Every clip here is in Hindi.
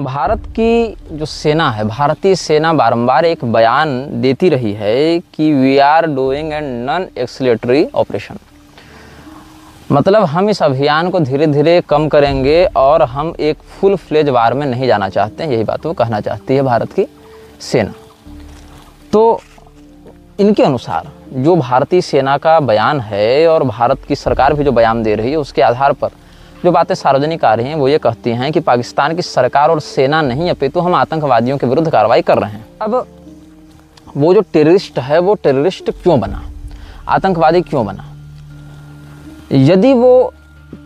भारत की जो सेना है, भारतीय सेना बारंबार एक बयान देती रही है कि we are doing an non escalatory operation. मतलब हम इस अभियान को धीरे धीरे कम करेंगे और हम एक फुल फ्लेज वार में नहीं जाना चाहते हैं, यही बात वो कहना चाहती है भारत की सेना। तो इनके अनुसार जो भारतीय सेना का बयान है और भारत की सरकार भी जो बयान दे रही है, उसके आधार पर जो बातें सार्वजनिक आ रही हैं वो ये कहती हैं कि पाकिस्तान की सरकार और सेना नहीं अपितु हम आतंकवादियों के विरुद्ध कार्रवाई कर रहे हैं। अब वो जो टेररिस्ट है वो टेररिस्ट क्यों बना, आतंकवादी क्यों बना? यदि वो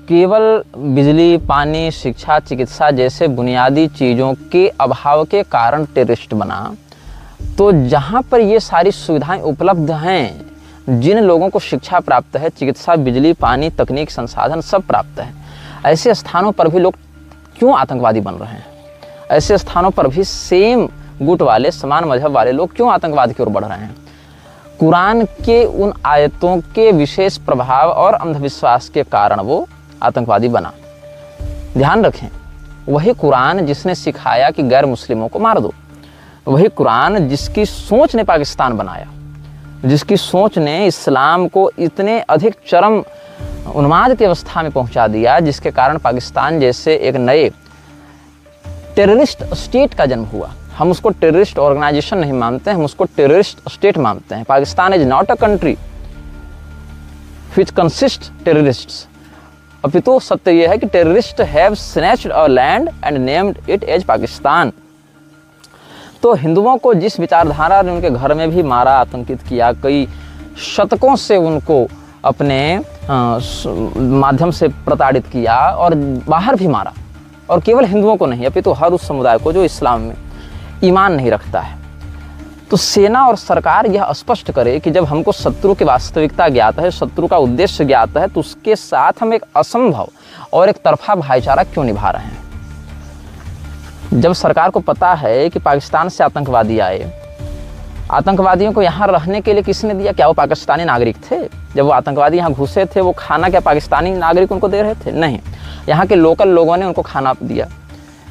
केवल बिजली, पानी, शिक्षा, चिकित्सा जैसे बुनियादी चीज़ों के अभाव के कारण टेररिस्ट बना, तो जहाँ पर ये सारी सुविधाएं उपलब्ध हैं, जिन लोगों को शिक्षा प्राप्त है, चिकित्सा, बिजली, पानी, तकनीक, संसाधन सब प्राप्त है, ऐसे स्थानों पर भी लोग क्यों आतंकवादी बन रहे हैं? ऐसे स्थानों पर भी सेम गुट वाले, समान मजहब वाले लोग क्यों आतंकवाद की ओर बढ़ रहे हैं? कुरान के उन आयतों के विशेष प्रभाव और अंधविश्वास के कारण वो आतंकवादी बना। ध्यान रखें, वही कुरान जिसने सिखाया कि गैर मुस्लिमों को मार दो, वही कुरान जिसकी सोच ने पाकिस्तान बनाया, जिसकी सोच ने इस्लाम को इतने अधिक चरम उन्माद की अवस्था में पहुंचा दिया, जिसके कारण पाकिस्तान जैसे एक नए टेररिस्ट स्टेट का जन्म हुआ। हम उसको टेररिस्ट ऑर्गेनाइजेशन नहीं मानते हैं, हम उसको टेररिस्ट स्टेट मानते हैं। Pakistan is not a country which consist terrorists, अपितु सत्य यह है कि terrorist have snatched a land and named it as Pakistan. तो हिंदुओं को जिस विचारधारा ने उनके घर में भी मारा, आतंकित किया, कई शतकों से उनको अपने माध्यम से प्रताड़ित किया और बाहर भी मारा, और केवल हिंदुओं को नहीं अपितु हर उस समुदाय को जो इस्लाम में ईमान नहीं रखता है। तो सेना और सरकार यह स्पष्ट करे कि जब हमको शत्रु की वास्तविकता ज्ञात है, शत्रु का उद्देश्य ज्ञात है, तो उसके साथ हम एक असंभव और एक तरफा भाईचारा क्यों निभा रहे हैं? जब सरकार को पता है कि पाकिस्तान से आतंकवादी आए, आतंकवादियों को यहाँ रहने के लिए किसने दिया? क्या वो पाकिस्तानी नागरिक थे? जब वो आतंकवादी यहाँ घुसे थे, वो खाना क्या पाकिस्तानी नागरिक उनको दे रहे थे? नहीं, यहाँ के लोकल लोगों ने उनको खाना दिया,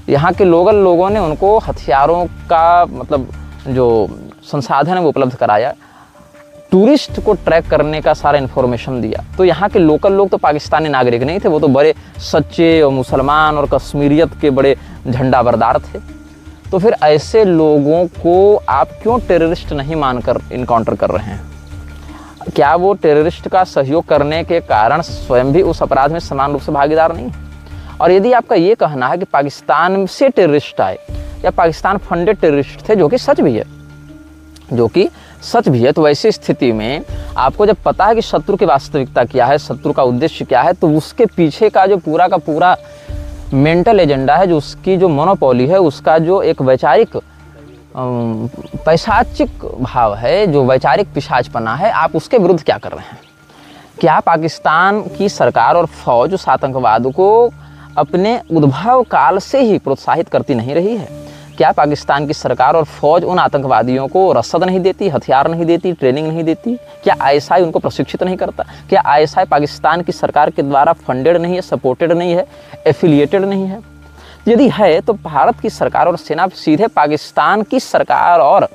यहाँ के लोकल लोगों ने उनको हथियारों का मतलब जो संसाधन है वो उपलब्ध कराया, टूरिस्ट को ट्रैक करने का सारा इन्फॉर्मेशन दिया। तो यहाँ के लोकल लोग तो पाकिस्तानी नागरिक नहीं थे, वो तो बड़े सच्चे और मुसलमान और कश्मीरियत के बड़े झंडा बरदार थे। तो फिर ऐसे लोगों को आप क्यों टेररिस्ट नहीं मानकर इनकाउंटर कर रहे हैं? क्या वो टेररिस्ट का सहयोग करने के कारण स्वयं भी उस अपराध में समान रूप से भागीदार नहीं है? और यदि आपका ये कहना है कि पाकिस्तान से टेररिस्ट आए या पाकिस्तान फंडेड टेररिस्ट थे, जो कि सच भी है, तो वैसी स्थिति में आपको जब पता है कि शत्रु की वास्तविकता क्या है, शत्रु का उद्देश्य क्या है, तो उसके पीछे का जो पूरा का पूरा मेंटल एजेंडा है, जो उसकी जो मोनोपोली है, उसका जो एक वैचारिक पैशाचिक भाव है, जो वैचारिक पिशाचपना है, आप उसके विरुद्ध क्या कर रहे हैं? क्या पाकिस्तान की सरकार और फौज उस आतंकवाद को अपने उद्भव काल से ही प्रोत्साहित करती नहीं रही है? क्या पाकिस्तान की सरकार और फौज उन आतंकवादियों को रसद नहीं देती, हथियार नहीं देती, ट्रेनिंग नहीं देती? क्या आईएसआई उनको प्रशिक्षित नहीं करता? क्या आईएसआई पाकिस्तान की सरकार के द्वारा फंडेड नहीं है, सपोर्टेड नहीं है, एफिलिएटेड नहीं है? यदि है तो भारत की सरकार और सेना सीधे पाकिस्तान की सरकार और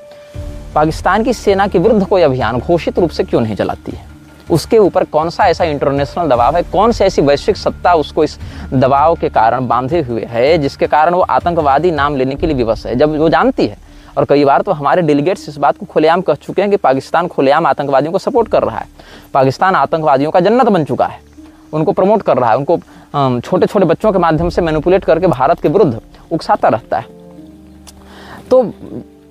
पाकिस्तान की सेना के विरुद्ध कोई अभियान घोषित रूप से क्यों नहीं चलाती है? उसके ऊपर कौन सा ऐसा इंटरनेशनल दबाव है, कौन सी ऐसी वैश्विक सत्ता उसको इस दबाव के कारण बांधे हुए है, जिसके कारण वो आतंकवादी नाम लेने के लिए विवश है? जब वो जानती है, और कई बार तो हमारे डेलीगेट्स इस बात को खुलेआम कह चुके हैं कि पाकिस्तान खुलेआम आतंकवादियों को सपोर्ट कर रहा है, पाकिस्तान आतंकवादियों का जन्नत बन चुका है, उनको प्रमोट कर रहा है, उनको छोटे छोटे बच्चों के माध्यम से मैनिपुलेट करके भारत के विरुद्ध उकसाता रहता है। तो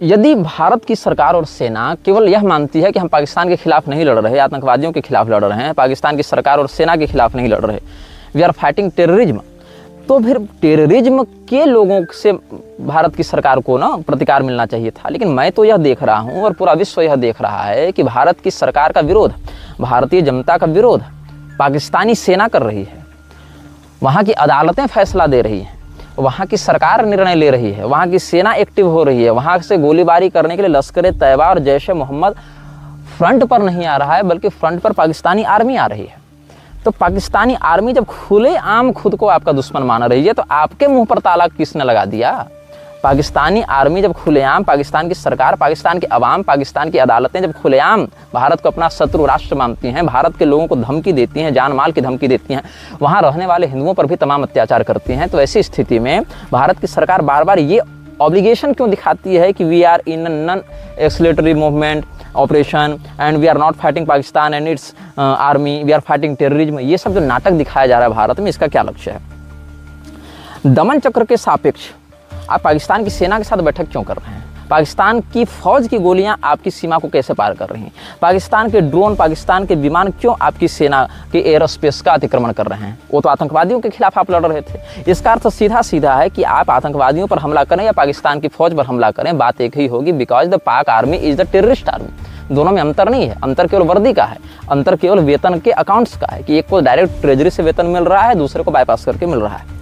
यदि भारत की सरकार और सेना केवल यह मानती है कि हम पाकिस्तान के खिलाफ नहीं लड़ रहे, आतंकवादियों के खिलाफ लड़ रहे हैं, पाकिस्तान की सरकार और सेना के खिलाफ नहीं लड़ रहे, वी आर फाइटिंग टेररिज्म, तो फिर टेररिज्म के लोगों से भारत की सरकार को ना प्रतिकार मिलना चाहिए था। लेकिन मैं तो यह देख रहा हूँ और पूरा विश्व यह देख रहा है कि भारत की सरकार का विरोध, भारतीय जनता का विरोध पाकिस्तानी सेना कर रही है। वहाँ की अदालतें फैसला दे रही हैं, वहाँ की सरकार निर्णय ले रही है, वहाँ की सेना एक्टिव हो रही है, वहाँ से गोलीबारी करने के लिए लश्कर तैयबा और जैश ए मोहम्मद फ्रंट पर नहीं आ रहा है, बल्कि फ्रंट पर पाकिस्तानी आर्मी आ रही है। तो पाकिस्तानी आर्मी जब खुले आम खुद को आपका दुश्मन मान रही है, तो आपके मुंह पर ताला किसने लगा दिया? पाकिस्तानी आर्मी जब खुलेआम, पाकिस्तान की सरकार, पाकिस्तान की अवाम, पाकिस्तान की अदालतें जब खुलेआम भारत को अपना शत्रु राष्ट्र मानती हैं, भारत के लोगों को धमकी देती हैं, जान माल की धमकी देती हैं, वहाँ रहने वाले हिंदुओं पर भी तमाम अत्याचार करती हैं, तो ऐसी स्थिति में भारत की सरकार बार बार ये ऑब्लिगेशन क्यों दिखाती है कि we are in non escalatory movement operation and we are not fighting Pakistan and its army, we are fighting terrorism. ये सब जो नाटक दिखाया जा रहा है भारत में, इसका क्या लक्ष्य है? दमन चक्र के सापेक्ष आप पाकिस्तान की सेना के साथ बैठक क्यों कर रहे हैं? पाकिस्तान की फौज की गोलियां आपकी सीमा को कैसे पार कर रही हैं? पाकिस्तान के ड्रोन, पाकिस्तान के विमान क्यों आपकी सेना के एयर स्पेस का अतिक्रमण कर रहे हैं? वो तो आतंकवादियों के खिलाफ आप लड़ रहे थे। इसका अर्थ सीधा सीधा है कि आप आतंकवादियों पर हमला करें या पाकिस्तान की फौज पर हमला करें, बात एक ही होगी, because the Pak army is the terrorist army. दोनों में अंतर नहीं है, अंतर केवल वर्दी का है, अंतर केवल वेतन के अकाउंट्स का है कि एक को डायरेक्ट ट्रेजरी से वेतन मिल रहा है, दूसरे को बाईपास करके मिल रहा है।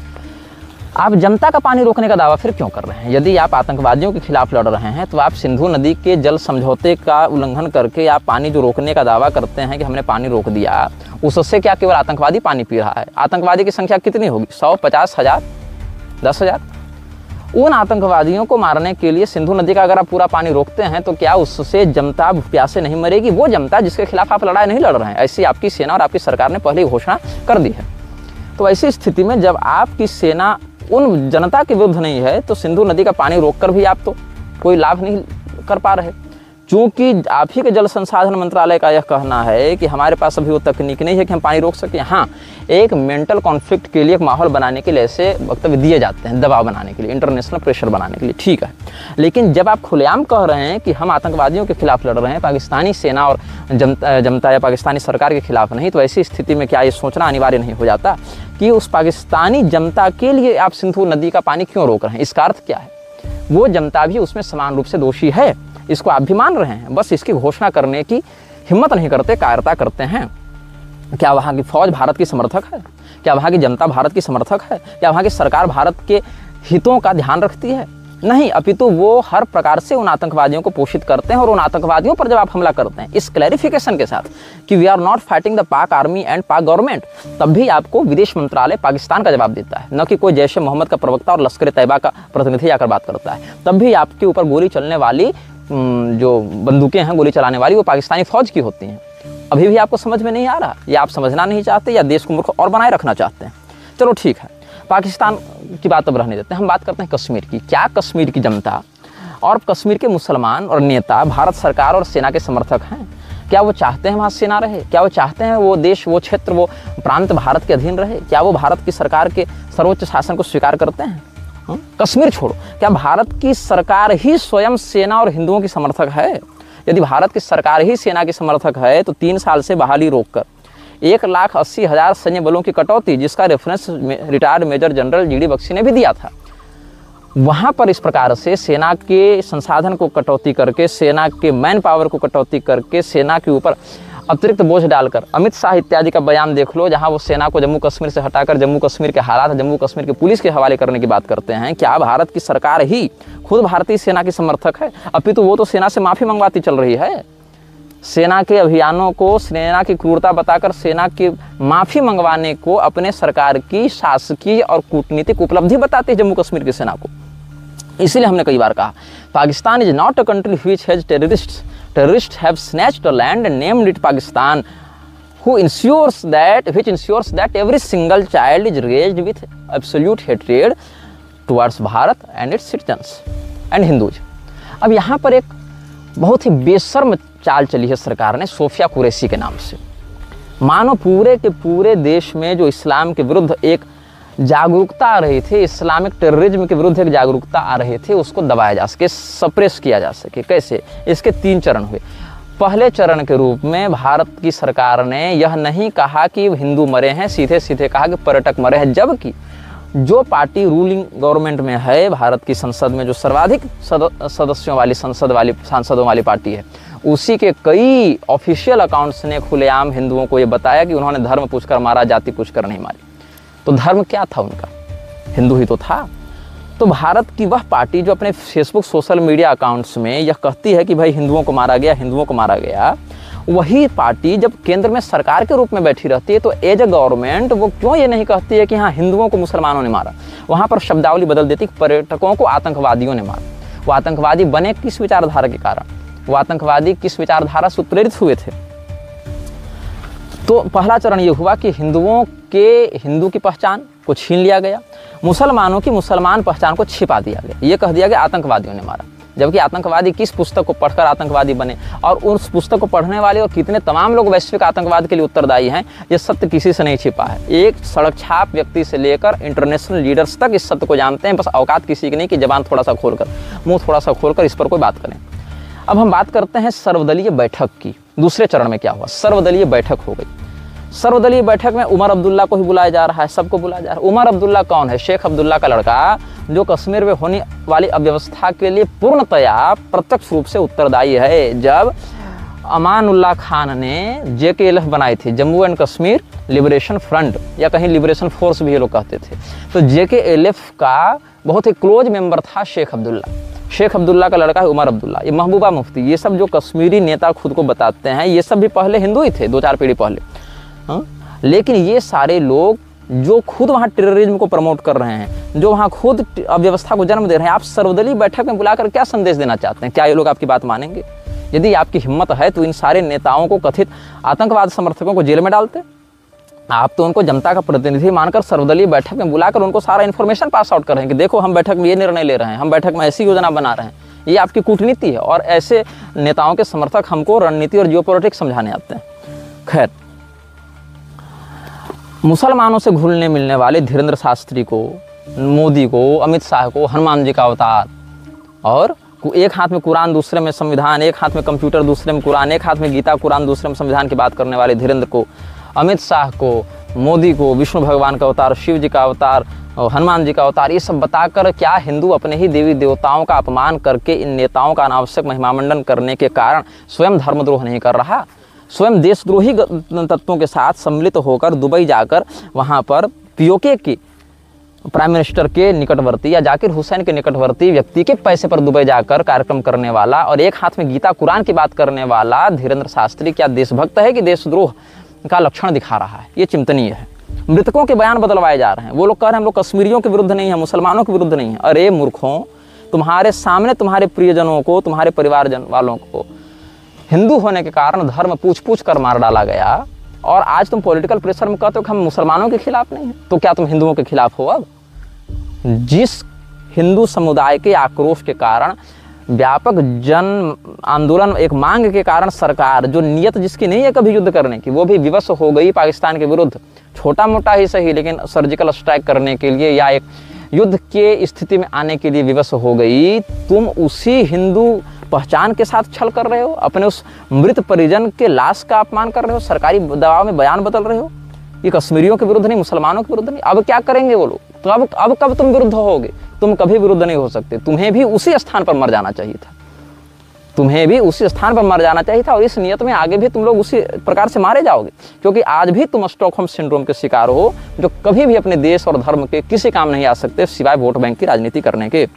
आप जनता का पानी रोकने का दावा फिर क्यों कर रहे हैं? यदि आप आतंकवादियों के खिलाफ लड़ रहे हैं तो आप सिंधु नदी के जल समझौते का उल्लंघन करके आप पानी जो रोकने का दावा करते हैं कि हमने पानी रोक दिया, उससे क्या केवल आतंकवादी पानी पी रहा है? आतंकवादी की संख्या कितनी होगी? 100, 50 हज़ार, 10 हज़ार? उन आतंकवादियों को मारने के लिए सिंधु नदी का अगर आप पूरा पानी रोकते हैं तो क्या उससे जनता प्यासे नहीं मरेगी? वो जनता जिसके खिलाफ आप लड़ाई नहीं लड़ रहे हैं, ऐसी आपकी सेना और आपकी सरकार ने पहले ही घोषणा कर दी है। तो ऐसी स्थिति में जब आपकी सेना उन जनता के विरुद्ध नहीं है तो सिंधु नदी का पानी रोककर भी आप तो कोई लाभ नहीं कर पा रहे, क्योंकि आप ही के जल संसाधन मंत्रालय का यह कहना है कि हमारे पास अभी वो तकनीक नहीं है कि हम पानी रोक सकें। हाँ, एक मेंटल कॉन्फ्लिक्ट के लिए एक माहौल बनाने के लिए ऐसे वक्तव्य दिए जाते हैं, दबाव बनाने के लिए, इंटरनेशनल प्रेशर बनाने के लिए, ठीक है। लेकिन जब आप खुलेआम कह रहे हैं कि हम आतंकवादियों के खिलाफ लड़ रहे हैं, पाकिस्तानी सेना और जनता या पाकिस्तानी सरकार के खिलाफ नहीं, तो ऐसी स्थिति में क्या ये सोचना अनिवार्य नहीं हो जाता कि उस पाकिस्तानी जनता के लिए आप सिंधु नदी का पानी क्यों रोक रहे हैं? इसका अर्थ क्या है? वो जनता भी उसमें समान रूप से दोषी है, इसको आप भी मान रहे हैं, बस इसकी घोषणा करने की हिम्मत नहीं करते, कायरता करते हैं। क्या वहाँ की फौज भारत की समर्थक है? क्या वहाँ की जनता भारत की समर्थक है? क्या वहाँ की सरकार भारत के हितों का ध्यान रखती है? नहीं, अपितु वो हर प्रकार से उन आतंकवादियों को पोषित करते हैं। और उन आतंकवादियों पर जब आप हमला करते हैं इस क्लैरिफिकेशन के साथ कि we are not fighting the Pak army and Pak government, तब भी आपको विदेश मंत्रालय पाकिस्तान का जवाब देता है, न कि कोई जैश ए मोहम्मद का प्रवक्ता और लश्कर तैयबा का प्रतिनिधि आकर बात करता है। तब भी आपके ऊपर गोली चलने वाली जो बंदूकें हैं गोली चलाने वाली, वो पाकिस्तानी फौज की होती हैं। अभी भी आपको समझ में नहीं आ रहा, या आप समझना नहीं चाहते, या देश को मूर्ख और बनाए रखना चाहते हैं। चलो ठीक है, पाकिस्तान की बात अब रहने देते हैं, हम बात करते हैं कश्मीर की। क्या कश्मीर की जनता और कश्मीर के मुसलमान और नेता भारत सरकार और सेना के समर्थक हैं? क्या वो चाहते हैं वहाँ सेना रहे? क्या वो चाहते हैं वो देश, वो क्षेत्र, वो प्रांत भारत के अधीन रहे? क्या वो भारत की सरकार के सर्वोच्च शासन को स्वीकार करते हैं? कश्मीर छोड़ो, क्या भारत की सरकार ही स्वयं सेना और हिंदुओं की समर्थक है? यदि भारत की सरकार ही सेना की समर्थक है तो 3 साल से बहाली रोककर 1,80,000 सैन्य बलों की कटौती, जिसका reference retired major general GD Bakshi ने भी दिया था, वहाँ पर इस प्रकार से सेना के संसाधन को कटौती करके, सेना के मैन पावर को कटौती करके, सेना के ऊपर अतिरिक्त बोझ डालकर, अमित शाह इत्यादि का बयान देख लो, जहां वो सेना को जम्मू कश्मीर से हटाकर जम्मू कश्मीर के हालात, जम्मू कश्मीर की पुलिस के हवाले करने की बात करते हैं। क्या भारत की सरकार ही खुद भारतीय सेना की समर्थक है? अपितु वो तो सेना से माफ़ी मंगवाती चल रही है। सेना के अभियानों को सेना की क्रूरता बताकर सेना की माफ़ी मंगवाने को अपने सरकार की शासकीय और कूटनीतिक उपलब्धि बताते हैं जम्मू कश्मीर की सेना को। इसीलिए हमने कई बार कहा, Pakistan is not a country which has terrorists have snatched a land and named it Pakistan, which ensures that every single child is raised with absolute hatred towards Bharat and its citizens and Hindus। अब यहाँ पर एक बहुत ही बेशर्म चाल चली है सरकार ने सोफिया कुरैशी के नाम से। मानो पूरे के पूरे देश में जो इस्लाम के विरुद्ध एक जागरूकता आ रही थी, इस्लामिक टेररिज्म के विरुद्ध एक जागरूकता आ रही थी, उसको दबाया जा सके, सप्रेस किया जा सके। कैसे? इसके 3 चरण हुए। पहले चरण के रूप में भारत की सरकार ने यह नहीं कहा कि हिंदू मरे हैं, सीधे सीधे कहा कि पर्यटक मरे हैं, जबकि जो पार्टी रूलिंग गवर्नमेंट में है, भारत की संसद में जो सर्वाधिक सदस्यों वाली सांसदों वाली पार्टी है, उसी के कई ऑफिशियल अकाउंट्स ने खुलेआम हिंदुओं को ये बताया कि उन्होंने धर्म पूछकर मारा, जाति पूछकर नहीं मारी। तो धर्म क्या था उनका? हिंदू ही तो था। तो भारत की वह पार्टी जो अपने फेसबुक सोशल मीडिया अकाउंट्स में यह कहती है कि भाई हिंदुओं को मारा गया, हिंदुओं को मारा गया, वही पार्टी जब केंद्र में सरकार के रूप में बैठी रहती है तो एज ए गवर्नमेंट वो क्यों ये नहीं कहती है कि हाँ हिंदुओं को मुसलमानों ने मारा। वहाँ पर शब्दावली बदल देती, पर्यटकों को आतंकवादियों ने मारा। वो आतंकवादी बने किस विचारधारा के कारण, वो आतंकवादी किस विचारधारा से उत्प्रेरित हुए थे। तो पहला चरण ये हुआ कि हिंदुओं के हिंदू की पहचान को छीन लिया गया, मुसलमानों की मुसलमान पहचान को छिपा दिया गया। ये कह दिया गया आतंकवादियों ने मारा, जबकि आतंकवादी किस पुस्तक को पढ़कर आतंकवादी बने और उस पुस्तक को पढ़ने वाले और कितने तमाम लोग वैश्विक आतंकवाद के लिए उत्तरदायी हैं, ये सत्य किसी से नहीं छिपा है। एक सड़क छाप व्यक्ति से लेकर इंटरनेशनल लीडर्स तक इस सत्य को जानते हैं, बस औकात किसी की नहीं कि जबान थोड़ा सा खोलकर, मुंह थोड़ा सा खोलकर इस पर कोई बात करें। अब हम बात करते हैं सर्वदलीय बैठक की। दूसरे चरण में क्या हुआ, सर्वदलीय बैठक हो गई। सर्वदलीय बैठक में उमर अब्दुल्ला को ही बुलाया जा रहा है, सबको बुलाया जा रहा है। उमर अब्दुल्ला कौन है? शेख अब्दुल्ला का लड़का, जो कश्मीर में होने वाली अव्यवस्था के लिए पूर्णतया प्रत्यक्ष रूप से उत्तरदायी है। जब अमानुल्लाह खान ने JKLF बनाई थी, Jammu and Kashmir liberation front, या कहीं लिबरेशन फोर्स भी ये लोग कहते थे, तो JKLF का बहुत ही क्लोज मेंबर था शेख अब्दुल्ला। शेख अब्दुल्ला का लड़का है उमर अब्दुल्ला। ये महबूबा मुफ्ती, ये सब जो कश्मीरी नेता खुद को बताते हैं, ये सब भी पहले हिंदू ही थे, 2-4 पीढ़ी पहले। हाँ? लेकिन ये सारे लोग जो खुद वहाँ टेररिज्म को प्रमोट कर रहे हैं, जो वहाँ खुद अव्यवस्था को जन्म दे रहे हैं, आप सर्वदलीय बैठक में बुलाकर क्या संदेश देना चाहते हैं? क्या ये लोग आपकी बात मानेंगे? यदि आपकी हिम्मत है तो इन सारे नेताओं को, कथित आतंकवाद समर्थकों को जेल में डालते। आप तो उनको जनता का प्रतिनिधि मानकर सर्वदलीय बैठक में बुलाकर उनको सारा इन्फॉर्मेशन पास आउट कर रहे हैं कि देखो हम बैठक में ये निर्णय ले रहे हैं, हम बैठक में ऐसी योजना बना रहे हैं। ये आपकी कूटनीति है और ऐसे नेताओं के समर्थक हमको रणनीति और जियोपॉलिटिक्स समझाने आते हैं। खैर, मुसलमानों से घुलने मिलने वाले धीरेन्द्र शास्त्री को, मोदी को, अमित शाह को हनुमान जी का अवतार, और एक हाथ में कुरान दूसरे में संविधान, एक हाथ में कंप्यूटर दूसरे में कुरान, एक हाथ में गीता कुरान दूसरे में संविधान की बात करने वाले धीरेन्द्र को, अमित शाह को, मोदी को विष्णु भगवान का अवतार, शिव जी का अवतार और हनुमान जी का अवतार, ये सब बताकर क्या हिंदू अपने ही देवी देवताओं का अपमान करके इन नेताओं का अनावश्यक महिमामंडन करने के कारण स्वयं धर्मद्रोह नहीं कर रहा? स्वयं देशद्रोही तत्वों के साथ सम्मिलित होकर दुबई जाकर वहाँ पर POK की प्राइम मिनिस्टर के निकटवर्ती या जाकिर हुसैन के निकटवर्ती व्यक्ति के पैसे पर दुबई जाकर कार्यक्रम करने वाला और एक हाथ में गीता कुरान की बात करने वाला धीरेन्द्र शास्त्री क्या देशभक्त है कि देशद्रोह का लक्षण दिखा रहा है? ये चिंतनीय है। मृतकों के बयान बदलवाए जा रहे हैं। वो लोग कह रहे हैं हम लोग कश्मीरियों के विरुद्ध नहीं है, मुसलमानों के विरुद्ध नहीं है। अरे मूर्खों, तुम्हारे सामने तुम्हारे प्रियजनों को, तुम्हारे परिवारजन वालों को हिंदू होने के कारण धर्म पूछ पूछ कर मार डाला गया, और आज तुम पॉलिटिकल प्रेशर में कहते हो कि हम मुसलमानों के खिलाफ नहीं हैं। तो क्या तुम हिंदुओं के खिलाफ हो? अब जिस हिंदू समुदाय के आक्रोश के कारण, व्यापक जन आंदोलन, एक मांग के कारण सरकार, जो नियत जिसकी नहीं है कभी युद्ध करने की, वो भी विवश हो गई पाकिस्तान के विरुद्ध, छोटा मोटा ही सही लेकिन सर्जिकल स्ट्राइक करने के लिए या एक युद्ध के स्थिति में आने के लिए विवश हो गई। तुम उसी हिंदू पहचान के साथ छल कर रहे हो, अपने उस मृत परिजन के लाश का अपमान कर रहे हो, सरकारी दबाव में बयान बदल रहे हो। ये कश्मीरियों के विरुद्ध नहीं, मुसलमानों के विरुद्ध नहीं। अब क्या करेंगे वो लोग? तो अब कब तुम विरुद्ध होगे? तुम कभी विरुद्ध नहीं हो सकते। तुम्हें भी उसी स्थान पर मर जाना चाहिए था, तुम्हें भी उसी स्थान पर मर जाना चाहिए था, और इस नियत में आगे भी तुम लोग उसी प्रकार से मारे जाओगे, क्योंकि आज भी तुम स्टॉकहोम सिंड्रोम के शिकार हो, जो कभी भी अपने देश और धर्म के किसी काम नहीं आ सकते सिवाय वोट बैंक की राजनीति करने के।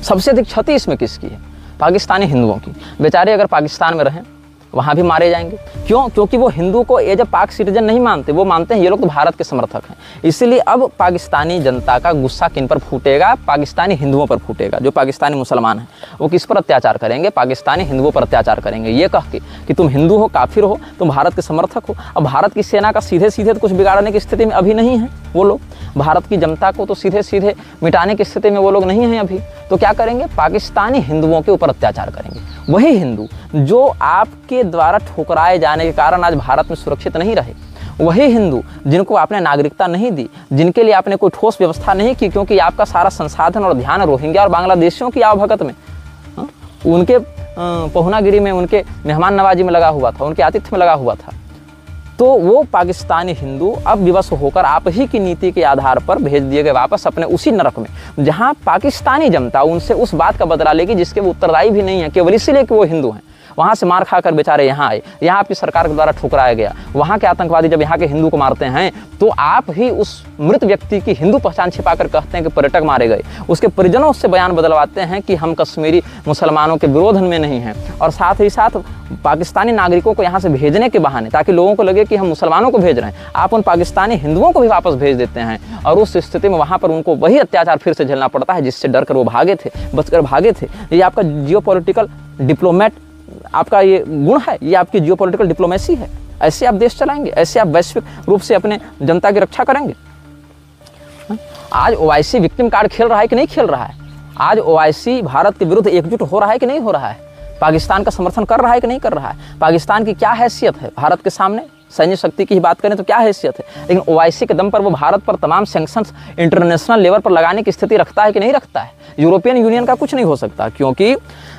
सबसे अधिक क्षति इसमें किसकी है? पाकिस्तानी हिंदुओं की। बेचारे अगर पाकिस्तान में रहें वहाँ भी मारे जाएंगे। क्यों? क्योंकि वो हिंदू को एज ए पाक सिटीजन नहीं मानते, वो मानते हैं ये लोग तो भारत के समर्थक हैं। इसीलिए अब पाकिस्तानी जनता का गुस्सा किन पर फूटेगा? पाकिस्तानी हिंदुओं पर फूटेगा। जो पाकिस्तानी मुसलमान हैं वो किस पर अत्याचार करेंगे? पाकिस्तानी हिंदुओं पर अत्याचार करेंगे, ये कह के कि तुम हिंदू हो, काफिर हो, तुम भारत के समर्थक हो। अब भारत की सेना का सीधे सीधे तो कुछ बिगाड़ने की स्थिति में अभी नहीं है वो लोग, भारत की जनता को तो सीधे सीधे मिटाने की स्थिति में वो लोग नहीं हैं अभी। तो क्या करेंगे? पाकिस्तानी हिंदुओं के ऊपर अत्याचार करेंगे। वही हिंदू जो आपके द्वारा ठुकराए जाने के कारण आज भारत में सुरक्षित नहीं रहे, वही हिंदू जिनको आपने नागरिकता नहीं दी, जिनके लिए आपने कोई ठोस व्यवस्था नहीं की, क्योंकि आपका सारा संसाधन और ध्यान रोहिंग्या और बांग्लादेशियों की आवभगत में, उनके पहुनागिरी में, उनके मेहमान नवाजी में लगा हुआ था, उनके आतिथ्य में लगा हुआ था। तो वो पाकिस्तानी हिंदू अब विवश होकर आप ही की नीति के आधार पर भेज दिए गए वापस अपने उसी नरक में, जहां पाकिस्तानी जनता उनसे उस बात का बदला लेगी जिसके वो उत्तरदायी भी नहीं है, केवल इसीलिए कि वो हिंदू हैं। वहाँ से मार खाकर बेचारे यहाँ आए, यहाँ आपकी सरकार के द्वारा ठुकराया गया। वहाँ के आतंकवादी जब यहाँ के हिंदू को मारते हैं तो आप ही उस मृत व्यक्ति की हिंदू पहचान छिपाकर कहते हैं कि पर्यटक मारे गए। उसके परिजनों से बयान बदलवाते हैं कि हम कश्मीरी मुसलमानों के विरोध में नहीं हैं, और साथ ही साथ पाकिस्तानी नागरिकों को यहाँ से भेजने के बहाने, ताकि लोगों को लगे कि हम मुसलमानों को भेज रहे हैं, आप उन पाकिस्तानी हिंदुओं को भी वापस भेज देते हैं। और उस स्थिति में वहाँ पर उनको वही अत्याचार फिर से झेलना पड़ता है जिससे डर कर वो भागे थे, बचकर भागे थे। ये आपका जियोपॉलिटिकल डिप्लोमेट आपका ये गुण है, ये आपकी जियोपॉलिटिकल डिप्लोमेसी है। ऐसे आप देश चलाएंगे, ऐसे आप वैश्विक रूप से अपने जनता की रक्षा करेंगे। आज ओआईसी विक्टिम कार्ड खेल रहा है कि नहीं खेल रहा है? आज ओआईसी भारत के विरुद्ध एकजुट हो रहा है कि नहीं हो रहा है? पाकिस्तान का समर्थन कर रहा है कि नहीं कर रहा है? पाकिस्तान की क्या हैसियत है भारत के सामने? सैन्य शक्ति की ही बात करें तो क्या हैसियत है, लेकिन ओआईसी के दम पर वो भारत पर तमाम सैंक्शंस इंटरनेशनल लेवल पर लगाने की स्थिति रखता है कि नहीं रखता है? यूरोपियन यूनियन का कुछ नहीं हो सकता, क्योंकि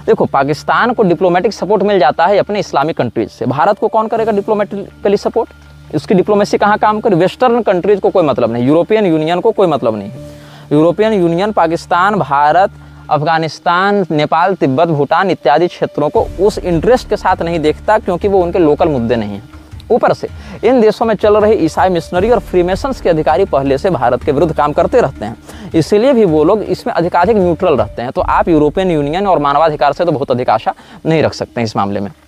देखो पाकिस्तान को डिप्लोमेटिक सपोर्ट मिल जाता है अपने इस्लामिक कंट्रीज से। भारत को कौन करेगा डिप्लोमेटिकली सपोर्ट? उसकी डिप्लोमेसी कहाँ काम करे? वेस्टर्न कंट्रीज को कोई मतलब नहीं, यूरोपियन यूनियन को कोई मतलब नहीं है। यूरोपियन यूनियन पाकिस्तान, भारत, अफगानिस्तान, नेपाल, तिब्बत, भूटान इत्यादि क्षेत्रों को उस इंटरेस्ट के साथ नहीं देखता, क्योंकि वो उनके लोकल मुद्दे नहीं हैं। ऊपर से इन देशों में चल रहे ईसाई मिशनरी और फ्रीमेसन्स के अधिकारी पहले से भारत के विरुद्ध काम करते रहते हैं, इसलिए भी वो लोग इसमें अधिकाधिक न्यूट्रल रहते हैं। तो आप यूरोपियन यूनियन और मानवाधिकार से तो बहुत अधिक आशा नहीं रख सकते हैं इस मामले में। –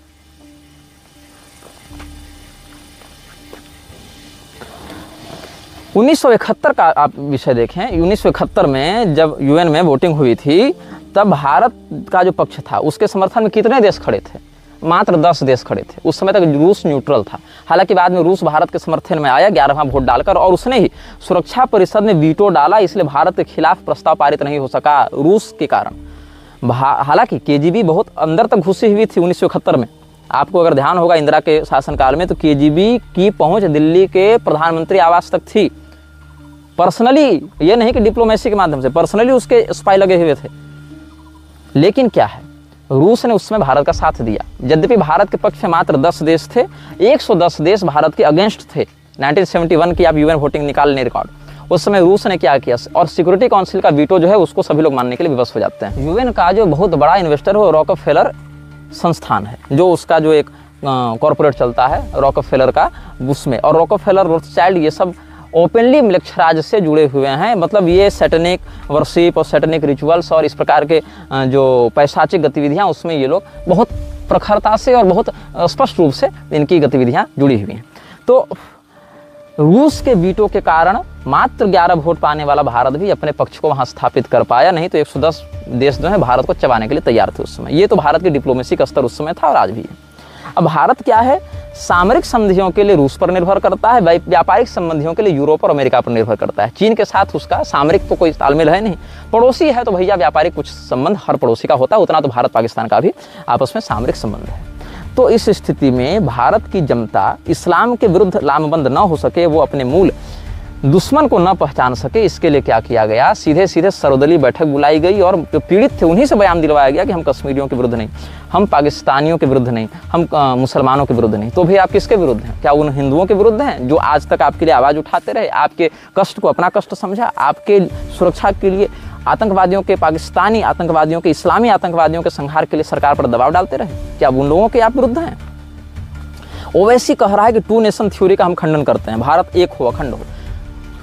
1971 का आप विषय देखें। 1971 में जब यूएन में वोटिंग हुई थी, तब भारत का जो पक्ष था उसके समर्थन में कितने देश खड़े थे? मात्र 10 देश खड़े थे। उस समय तक रूस न्यूट्रल था। हालांकि बाद में रूस भारत के समर्थन में आया 11वां वोट डालकर, और उसने ही सुरक्षा परिषद में वीटो डाला, इसलिए भारत के खिलाफ प्रस्ताव पारित नहीं हो सका रूस के कारण। हालांकि केजीबी बहुत अंदर तक घुसी हुई थी 1971 में। आपको अगर ध्यान होगा इंदिरा के शासनकाल में, तो केजीबी की पहुंच दिल्ली के प्रधानमंत्री आवास तक थी। पर्सनली, ये नहीं कि डिप्लोमेसी के माध्यम से, पर्सनली उसके स्पाई लगे हुए थे। लेकिन क्या है, रूस ने उस समय भारत का साथ दिया। यद्यपि भारत के पक्ष में मात्र 10 देश थे, 110 देश भारत के अगेंस्ट थे। 1971 की आप यूएन वोटिंग निकाल लें रिकॉर्ड, उस समय रूस ने क्या किया, और सिक्योरिटी काउंसिल का वीटो जो है उसको सभी लोग मानने के लिए विवश हो जाते हैं। यूएन का जो बहुत बड़ा इन्वेस्टर है वो रॉकफेलर संस्थान है, जो उसका जो एक कॉरपोरेट चलता है रॉकफेलर का, उसमें, और रॉकफेलर, रोथस्चाइल्ड, ये सब ओपनली मिलिट्राइज से जुड़े हुए हैं। मतलब ये सैटेनिक वर्शिप और सैटेनिक रिचुअल्स और इस प्रकार के जो पैशाचिक गतिविधियां, उसमें ये लोग बहुत प्रखरता से और बहुत स्पष्ट रूप से इनकी गतिविधियां जुड़ी हुई हैं। तो रूस के वीटो के कारण मात्र 11 वोट पाने वाला भारत भी अपने पक्ष को वहां स्थापित कर पाया, नहीं तो 110 देश जो है भारत को चबाने के लिए तैयार थे उस समय। ये तो भारत की डिप्लोमेसी का स्तर उस समय था और आज भी है। अब भारत क्या है, सामरिक संधियों के लिए रूस पर निर्भर करता है, व्यापारिक संबंधियों के लिए यूरोप और अमेरिका पर निर्भर करता है। चीन के साथ उसका सामरिक तो कोई तालमेल है नहीं, पड़ोसी है तो भैया व्यापारिक कुछ संबंध हर पड़ोसी का होता है, उतना तो भारत पाकिस्तान का भी आपस में सामरिक संबंध है। तो इस स्थिति में भारत की जनता इस्लाम के विरुद्ध लामबंद न हो सके, वो अपने मूल दुश्मन को न पहचान सके, इसके लिए क्या किया गया, सीधे सीधे सर्वदलीय बैठक बुलाई गई और जो पीड़ित थे उन्हीं से बयान दिलवाया गया कि हम कश्मीरियों के विरुद्ध नहीं, हम पाकिस्तानियों के विरुद्ध नहीं, हम मुसलमानों के विरुद्ध नहीं। तो भी आप किसके विरुद्ध हैं? क्या उन हिंदुओं के विरुद्ध हैं जो आज तक आपके लिए आवाज़ उठाते रहे, आपके कष्ट को अपना कष्ट समझा, आपके सुरक्षा के लिए आतंकवादियों के, पाकिस्तानी आतंकवादियों के, इस्लामी आतंकवादियों के संहार के लिए सरकार पर दबाव डालते रहे? क्या उन लोगों के आप विरुद्ध हैं? ओवैसी कह रहा है कि 2 नेशन थ्योरी का हम खंडन करते हैं, भारत एक हो अखंड हो।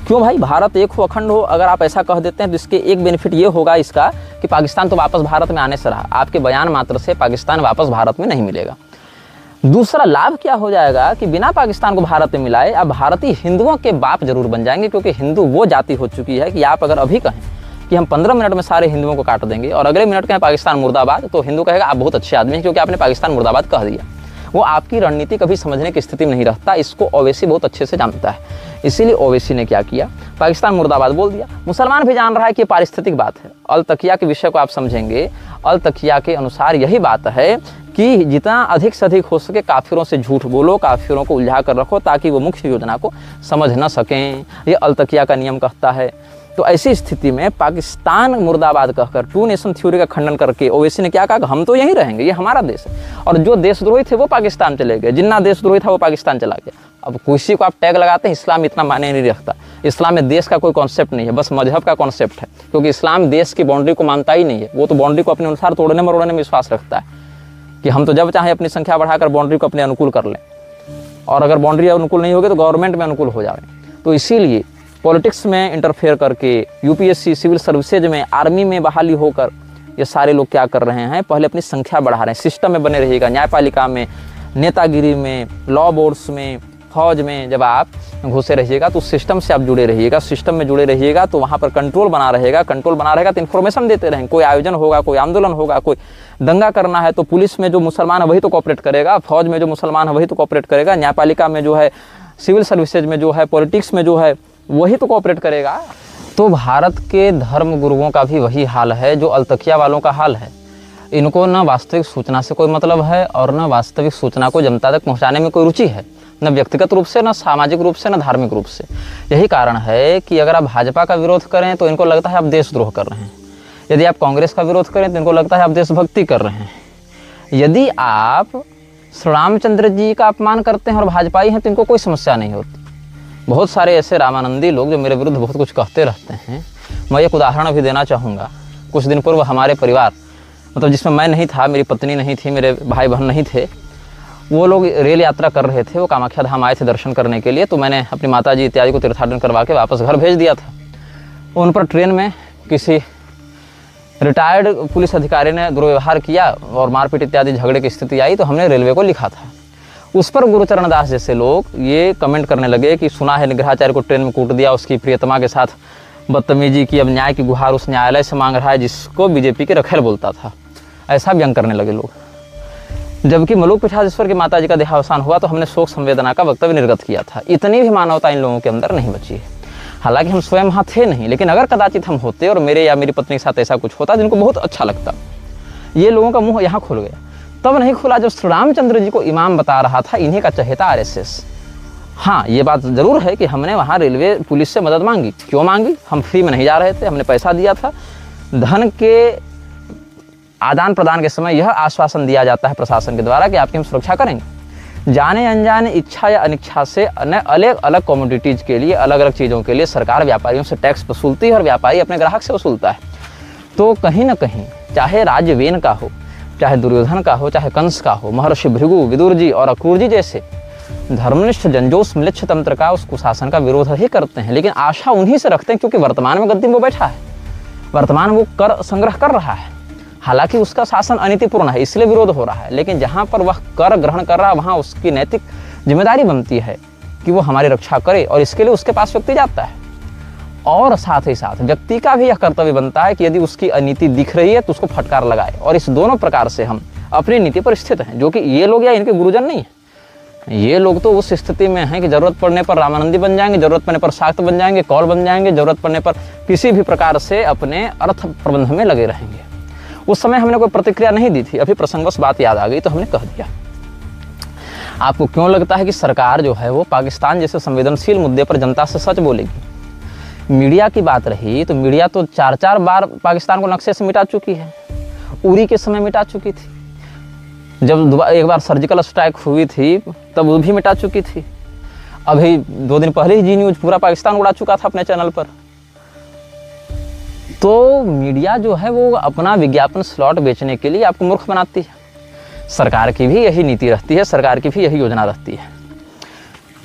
क्यों भाई, भारत एक हो अखंड हो अगर आप ऐसा कह देते हैं तो इसके एक बेनिफिट ये होगा इसका कि पाकिस्तान तो वापस भारत में आने से रहा, आपके बयान मात्र से पाकिस्तान वापस भारत में नहीं मिलेगा। दूसरा लाभ क्या हो जाएगा कि बिना पाकिस्तान को भारत में मिलाए अब भारतीय हिंदुओं के बाप जरूर बन जाएंगे, क्योंकि हिंदू वो जाति हो चुकी है कि आप अगर अभी कहें कि हम 15 मिनट में सारे हिंदुओं को काट देंगे और अगले मिनट कहें पाकिस्तान मुर्दाबाद, तो हिंदू कहेगा आप बहुत अच्छे आदमी हैं क्योंकि आपने पाकिस्तान मुर्दाबाद कह दिया। वो आपकी रणनीति कभी समझने की स्थिति में नहीं रहता, इसको ओवैसी बहुत अच्छे से जानता है। इसीलिए ओवैसी ने क्या किया, पाकिस्तान मुर्दाबाद बोल दिया। मुसलमान भी जान रहा है कि ये पारिस्थितिक बात है। अल तकिया के विषय को आप समझेंगे, अल तकिया के अनुसार यही बात है कि जितना अधिक से अधिक हो सके काफिरों से झूठ बोलो, काफिरों को उलझा कर रखो ताकि वो मुख्य योजना को समझ न सकें, ये अल तकिया का नियम कहता है। तो ऐसी स्थिति में पाकिस्तान मुर्दाबाद कहकर 2 नेशन थ्योरी का खंडन करके ओवैसी ने क्या कहा, हम तो यहीं रहेंगे, ये हमारा देश है, और जो देशद्रोही थे वो पाकिस्तान चले गए, जिन्ना देशद्रोही था वो पाकिस्तान चला गया। अब किसी को आप टैग लगाते हैं, इस्लाम इतना मायने नहीं रखता। इस्लाम में देश का कोई कॉन्सेप्ट नहीं है, बस मजहब का कॉन्सेप्ट है, क्योंकि इस्लाम देश की बाउंड्री को मानता ही नहीं है, वो तो बाउंड्री को अपने अनुसार तोड़ने मरोड़ने में विश्वास रखता है। कि हम तो जब चाहें अपनी संख्या बढ़ाकर बाउंड्री को अपने अनुकूल कर लें, और अगर बाउंड्री अनुकूल नहीं होगी तो गवर्नमेंट में अनुकूल हो जाए। तो इसीलिए पॉलिटिक्स में इंटरफेयर करके यूपीएससी, सिविल सर्विसेज में, आर्मी में बहाली होकर ये सारे लोग क्या कर रहे हैं, पहले अपनी संख्या बढ़ा रहे हैं। सिस्टम में बने रहिएगा, न्यायपालिका में, नेतागिरी में, लॉ बोर्ड्स में, फौज में जब आप घुसे रहिएगा तो सिस्टम से आप जुड़े रहिएगा। सिस्टम में जुड़े रहिएगा तो वहाँ पर कंट्रोल बना रहेगा। कंट्रोल बना रहेगा तो इन्फॉर्मेशन देते रहेंगे। कोई आयोजन होगा, कोई आंदोलन होगा, कोई दंगा करना है तो पुलिस में जो मुसलमान है वही तो कोऑपरेट करेगा, फौज में जो मुसलमान है वही तो कोऑपरेट करेगा, न्यायपालिका में जो है, सिविल सर्विसेज में जो है, पॉलिटिक्स में जो है वही तो कोऑपरेट करेगा। तो भारत के धर्म गुरुओं का भी वही हाल है जो अलतकिया वालों का हाल है। इनको न वास्तविक सूचना से कोई मतलब है और न वास्तविक सूचना को जनता तक पहुंचाने में कोई रुचि है, न व्यक्तिगत रूप से, न सामाजिक रूप से, न धार्मिक रूप से। यही कारण है कि अगर आप भाजपा का विरोध करें तो इनको लगता है आप देशद्रोह कर रहे हैं। यदि आप कांग्रेस का विरोध करें तो इनको लगता है आप देशभक्ति कर रहे हैं। यदि आप श्री रामचंद्र जी का अपमान करते हैं और भाजपाई हैं तो इनको कोई समस्या नहीं होती। बहुत सारे ऐसे रामानंदी लोग जो मेरे विरुद्ध बहुत कुछ कहते रहते हैं। मैं एक उदाहरण भी देना चाहूँगा। कुछ दिन पूर्व हमारे परिवार, मतलब जिसमें मैं नहीं था, मेरी पत्नी नहीं थी, मेरे भाई बहन नहीं थे, वो लोग रेल यात्रा कर रहे थे। वो कामाख्या धाम आए थे दर्शन करने के लिए। तो मैंने अपनी माता जी इत्यादि को तीर्थाटन करवा के वापस घर भेज दिया था। उन पर ट्रेन में किसी रिटायर्ड पुलिस अधिकारी ने दुर्व्यवहार किया और मारपीट इत्यादि झगड़े की स्थिति आई। तो हमने रेलवे को लिखा था। उस पर गुरुचरण दास जैसे लोग ये कमेंट करने लगे कि सुना है निग्रहाचार्य को ट्रेन में कूट दिया, उसकी प्रियतमा के साथ बदतमीजी की, अब न्याय की गुहार उस न्यायालय से मांग रहा है जिसको बीजेपी के रखेल बोलता था। ऐसा व्यंग करने लगे लोग। जबकि मलूक पीठाधीश्वर की माता जी का देहावसान हुआ तो हमने शोक संवेदना का वक्तव्य निर्गत किया था। इतनी भी मानवता इन लोगों के अंदर नहीं बची है। हालांकि हम स्वयं वहाँ थे नहीं, लेकिन अगर कदाचित हम होते और मेरे या मेरी पत्नी के साथ ऐसा कुछ होता जिनको बहुत अच्छा लगता, ये लोगों का मुंह यहाँ खुल गया। तब नहीं खुला जब श्री रामचंद्र जी को इमाम बता रहा था इन्हीं का चहेता आरएसएस। हाँ, ये बात ज़रूर है कि हमने वहाँ रेलवे पुलिस से मदद मांगी। क्यों मांगी? हम फ्री में नहीं जा रहे थे, हमने पैसा दिया था। धन के आदान प्रदान के समय यह आश्वासन दिया जाता है प्रशासन के द्वारा कि आपकी हम सुरक्षा करेंगे। जाने अनजाने, इच्छा या अनिच्छा से अलग अलग कमोडिटीज़ के लिए, अलग अलग चीज़ों के लिए सरकार व्यापारियों से टैक्स वसूलती है और व्यापारी अपने ग्राहक से वसूलता है। तो कहीं ना कहीं, चाहे राज्यवेन का हो, चाहे दुर्योधन का हो, चाहे कंस का हो, महर्षि भृगु, विदुर जी और अक्रूर जी जैसे धर्मनिष्ठ जनजोश म्लेच्छ तंत्र का, उस कुशासन का विरोध ही करते हैं। लेकिन आशा उन्हीं से रखते हैं क्योंकि वर्तमान में गद्दी में वो बैठा है, वर्तमान वो कर संग्रह कर रहा है। हालांकि उसका शासन अनीतिपूर्ण है, इसलिए विरोध हो रहा है। लेकिन जहाँ पर वह कर ग्रहण कर रहा है वहाँ उसकी नैतिक जिम्मेदारी बनती है कि वो हमारी रक्षा करे, और इसके लिए उसके पास व्यक्ति जाता है। और साथ ही साथ व्यक्ति का भी यह कर्तव्य बनता है कि यदि उसकी अनीति दिख रही है तो उसको फटकार लगाए। और इस दोनों प्रकार से हम अपनी नीति पर स्थित हैं, जो कि ये लोग या इनके गुरुजन नहीं है। ये लोग तो उस स्थिति में हैं कि जरूरत पड़ने पर रामानंदी बन जाएंगे, जरूरत पड़ने पर शाक्त बन जाएंगे, कौल बन जाएंगे, जरूरत पड़ने पर किसी भी प्रकार से अपने अर्थ प्रबंध में लगे रहेंगे। उस समय हमने कोई प्रतिक्रिया नहीं दी थी, अभी प्रसंगवश बात याद आ गई तो हमने कह दिया। आपको क्यों लगता है कि सरकार जो है वो पाकिस्तान जैसे संवेदनशील मुद्दे पर जनता से सच बोलेगी? मीडिया की बात रही तो मीडिया तो 4-4 बार पाकिस्तान को नक्शे से मिटा चुकी है। उरी के समय मिटा चुकी थी, जब एक बार सर्जिकल स्ट्राइक हुई थी तब वो भी मिटा चुकी थी। अभी 2 दिन पहले ही जी न्यूज़ पूरा पाकिस्तान उड़ा चुका था अपने चैनल पर। तो मीडिया जो है वो अपना विज्ञापन स्लॉट बेचने के लिए आपको मूर्ख बनाती है। सरकार की भी यही नीति रहती है, सरकार की भी यही योजना रहती है।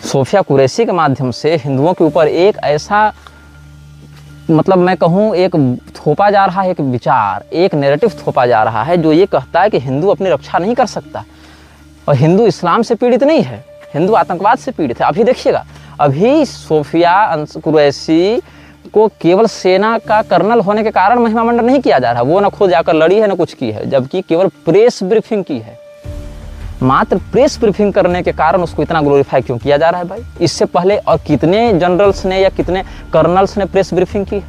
सोफिया कुरैशी के माध्यम से हिंदुओं के ऊपर एक ऐसा, मतलब मैं कहूँ, एक थोपा जा रहा है, एक विचार, एक नैरेटिव थोपा जा रहा है जो ये कहता है कि हिंदू अपनी रक्षा नहीं कर सकता। और हिंदू इस्लाम से पीड़ित नहीं है, हिंदू आतंकवाद से पीड़ित है। अभी देखिएगा, अभी सोफिया कुरैशी को केवल सेना का कर्नल होने के कारण महिमा मंडन नहीं किया जा रहा। वो न खुद जाकर लड़ी है न कुछ की है, जबकि केवल प्रेस ब्रीफिंग की है। मात्र प्रेस ब्रीफिंग करने के कारण उसको इतना ग्लोरीफाई क्यों किया जा रहा है भाई? इससे पहले और कितने जनरल्स ने या कितने कर्नल्स ने प्रेस ब्रीफिंग की?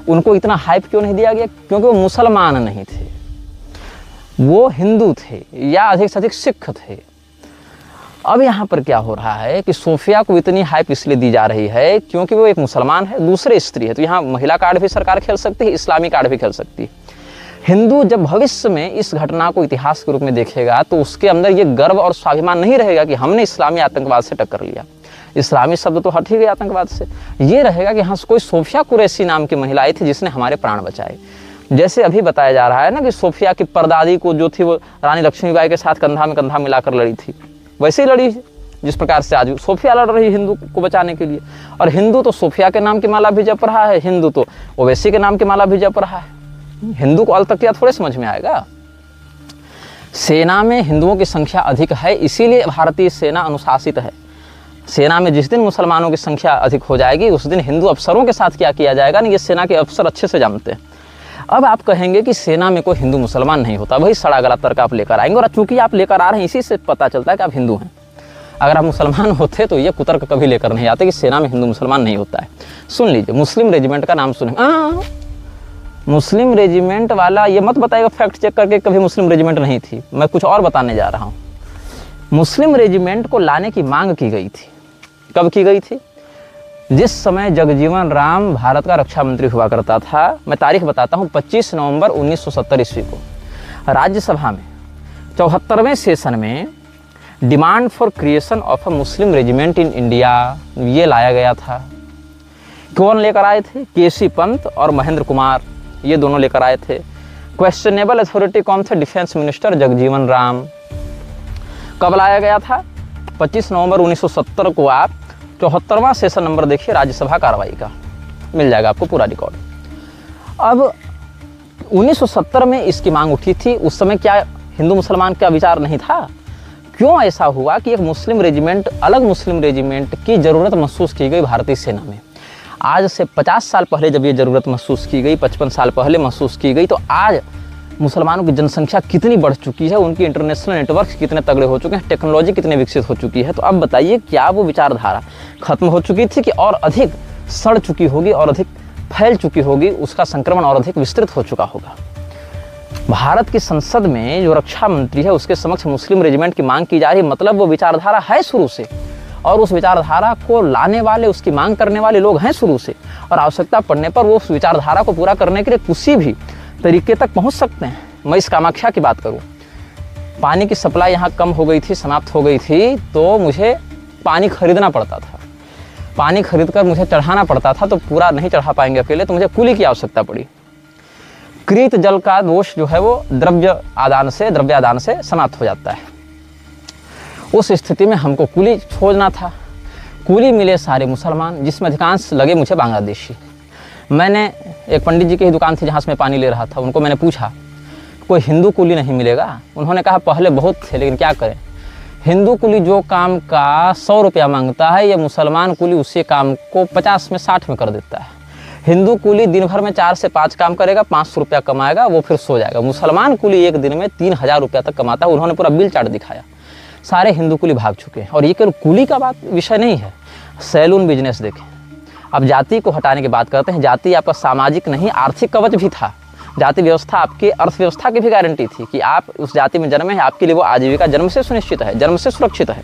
उनको इतना हाइप क्यों नहीं दिया गया? क्योंकि वो मुसलमान नहीं थे, वो हिंदू थे या अधिक से अधिक सिख थे। अब यहाँ पर क्या हो रहा है कि सोफिया को इतनी हाइप इसलिए दी जा रही है क्योंकि वो एक मुसलमान है, दूसरे स्त्री है। तो यहाँ महिला कार्ड भी सरकार खेल सकती है, इस्लामी कार्ड भी खेल सकती है। हिंदू जब भविष्य में इस घटना को इतिहास के रूप में देखेगा तो उसके अंदर ये गर्व और स्वाभिमान नहीं रहेगा कि हमने इस्लामी आतंकवाद से टक्कर लिया। इस्लामी शब्द तो हट ही गया आतंकवाद से। ये रहेगा कि हाँ, कोई सोफिया कुरैशी नाम की महिला आई थी जिसने हमारे प्राण बचाए। जैसे अभी बताया जा रहा है ना कि सोफिया की परदादी को जो थी वो रानी लक्ष्मीबाई के साथ कंधा में कंधा मिलाकर लड़ी थी, वैसे ही लड़ी जिस प्रकार से आज सोफिया लड़ रही हिंदू को बचाने के लिए। और हिंदू तो सोफिया के नाम की माला भी जप रहा है, हिंदू तो ओवैसी के नाम की माला भी जप रहा है। हिंदू को अलतकिया थोड़े समझ में आएगा। सेना में हिंदुओं की संख्या अधिक है, इसीलिए भारतीय सेना अनुशासित है। सेना में जिस दिन मुसलमानों की संख्या अधिक हो जाएगी उस दिन हिंदू अफसरों के साथ क्या किया जाएगा ना, ये सेना के अफसर अच्छे से जानते हैं। अब आप कहेंगे कि सेना में कोई हिंदू मुसलमान नहीं होता, वही सड़ा गला तर्क आप लेकर आएंगे, और चूंकि आप लेकर आ रहे हैं इसी से पता चलता है कि आप हिंदू हैं। अगर आप मुसलमान होते तो ये कुतर्क कभी लेकर नहीं आते कि सेना में हिंदू मुसलमान नहीं होता है। सुन लीजिए, मुस्लिम रेजिमेंट का नाम सुने। मुस्लिम रेजिमेंट वाला ये मत बताएगा फैक्ट चेक करके कभी मुस्लिम रेजिमेंट नहीं थी, मैं कुछ और बताने जा रहा हूँ। मुस्लिम रेजिमेंट को लाने की मांग की गई थी। कब की गई थी? जिस समय जगजीवन राम भारत का रक्षा मंत्री हुआ करता था। मैं तारीख बताता हूँ, 25 नवंबर 1970 ईस्वी को राज्यसभा में 74वें सेशन में demand for creation of a Muslim regiment in India ये लाया गया था। कौन लेकर आए थे? केसी पंत और महेंद्र कुमार, ये दोनों लेकर आए थे। क्वेश्चनेबल अथॉरिटी कौन थे? Defence minister Jagjivan Ram. कब लाया गया था? 25 नवंबर 1970 को। आप 74वां सेशन नंबर देखिए राज्यसभा कार्रवाई का, मिल जाएगा आपको पूरा रिकॉर्ड। अब 1970 में इसकी मांग उठी थी। उस समय क्या हिंदू मुसलमान का विचार नहीं था? क्यों ऐसा हुआ कि एक मुस्लिम रेजिमेंट, अलग मुस्लिम रेजिमेंट की ज़रूरत महसूस की गई भारतीय सेना में? आज से 50 साल पहले जब ये ज़रूरत महसूस की गई, 55 साल पहले महसूस की गई, तो आज मुसलमानों की जनसंख्या कितनी बढ़ चुकी है, उनकी इंटरनेशनल नेटवर्क कितने तगड़े हो चुके हैं, टेक्नोलॉजी कितनी विकसित हो चुकी है। तो अब बताइए, क्या वो विचारधारा खत्म हो चुकी थी कि और अधिक सड़ चुकी होगी और अधिक फैल चुकी होगी, उसका संक्रमण और अधिक विस्तृत हो चुका होगा? भारत की संसद में जो रक्षा मंत्री है उसके समक्ष मुस्लिम रेजिमेंट की मांग की जा रही है, मतलब वो विचारधारा है शुरू से, और उस विचारधारा को लाने वाले, उसकी मांग करने वाले लोग हैं शुरू से, और आवश्यकता पड़ने पर वो उस विचारधारा को पूरा करने के लिए किसी भी तरीके तक पहुंच सकते हैं। मैं इस कामाख्या की बात करूं, पानी की सप्लाई यहाँ कम हो गई थी, समाप्त हो गई थी, तो मुझे पानी खरीदना पड़ता था। पानी खरीद कर मुझे चढ़ाना पड़ता था, तो पूरा नहीं चढ़ा पाएंगे अकेले, तो मुझे कुली की आवश्यकता पड़ी। कृत जल का दोष जो है वो द्रव्य आदान से समाप्त हो जाता है। उस स्थिति में हमको कुली खोजना था। कुली मिले सारे मुसलमान, जिसमें अधिकांश लगे मुझे बांग्लादेशी। मैंने एक पंडित जी की ही दुकान थी जहाँ से मैं पानी ले रहा था, उनको मैंने पूछा कोई हिंदू कुली नहीं मिलेगा? उन्होंने कहा पहले बहुत थे, लेकिन क्या करें, हिंदू कुली जो काम का 100 रुपया मांगता है, ये मुसलमान कुली उसी काम को 50 में 60 में कर देता है। हिंदू कुली दिन भर में 4 से 5 काम करेगा, 500 रुपया कमाएगा, वो फिर सो जाएगा। मुसलमान कुली एक दिन में 3000 रुपया तक कमाता है। उन्होंने पूरा बिल चार्ट दिखाया। सारे हिंदू कुली भाग चुके हैं। और ये केवल कुली का बात विषय नहीं है, सैलून बिजनेस देखें। अब जाति को हटाने की बात करते हैं। जाति आपका सामाजिक नहीं, आर्थिक कवच भी था। जाति व्यवस्था आपकी अर्थव्यवस्था की भी गारंटी थी कि आप उस जाति में जन्मे हैं, आपके लिए वो आजीविका जन्म से सुनिश्चित है, जन्म से सुरक्षित है।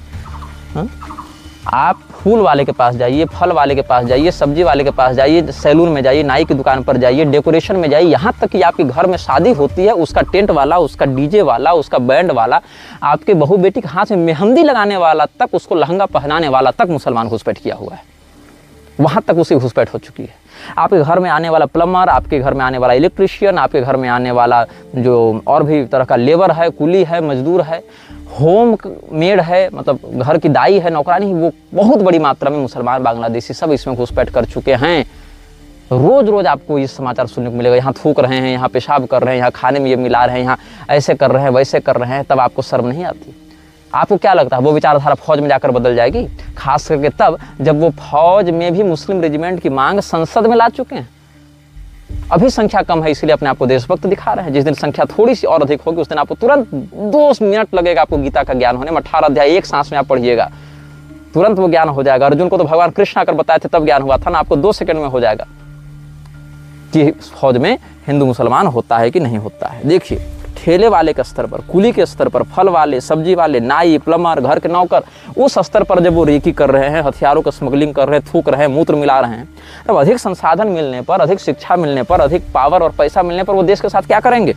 आप फूल वाले के पास जाइए, फल वाले के पास जाइए, सब्जी वाले के पास जाइए, सैलून में जाइए, नाई की दुकान पर जाइए, डेकोरेशन में जाइए, यहाँ तक कि आपके घर में शादी होती है, उसका टेंट वाला, उसका डीजे वाला, उसका बैंड वाला, आपके बहू बेटी के हाथ में मेहंदी लगाने वाला तक, उसको लहंगा पहनाने वाला तक मुसलमान घुसपैठ किया हुआ है। वहाँ तक उसी घुसपैठ हो चुकी है। आपके घर में आने वाला प्लम्बर, आपके घर में आने वाला इलेक्ट्रिशियन, आपके घर में आने वाला जो और भी तरह का लेबर है, कुली है, मजदूर है, होम मेड है, मतलब घर की दाई है, नौकरानी, वो बहुत बड़ी मात्रा में मुसलमान, बांग्लादेशी सब इसमें घुसपैठ कर चुके हैं। रोज रोज आपको ये समाचार सुनने को मिलेगा, यहाँ थूक रहे हैं, यहाँ पेशाब कर रहे हैं, यहाँ खाने में ये मिला रहे हैं, यहाँ ऐसे कर रहे हैं, वैसे कर रहे हैं। तब आपको शर्म नहीं आती? आपको क्या लगता है वो विचारधारा फौज में जाकर बदल जाएगी? खास करके तब जब वो फौज में भी मुस्लिम रेजिमेंट की मांग संसद में ला चुके हैं। अभी संख्या कम है, इसलिए अपने आप को देशभक्त दिखा रहे हैं। जिस दिन संख्या थोड़ी सी और अधिक होगी उस दिन आपको तुरंत 2 मिनट लगेगा आपको गीता का ज्ञान होने में। 18 अध्याय एक सांस में आप पढ़िएगा, तुरंत वो ज्ञान हो जाएगा। अर्जुन को तो भगवान कृष्ण आकर बताए थे तब ज्ञान हुआ था ना, आपको 2 सेकंड में हो जाएगा कि फौज में हिंदू मुसलमान होता है कि नहीं होता है। देखिए, ठेले वाले के स्तर पर, कुली के स्तर पर, फल वाले, सब्जी वाले, नाई, प्लम्बर, घर के नौकर, उस स्तर पर जब वो रेकी कर रहे हैं, हथियारों का स्मगलिंग कर रहे हैं, थूक रहे हैं, मूत्र मिला रहे हैं, तब अधिक संसाधन मिलने पर, अधिक शिक्षा मिलने पर, अधिक पावर और पैसा मिलने पर वो देश के साथ क्या करेंगे?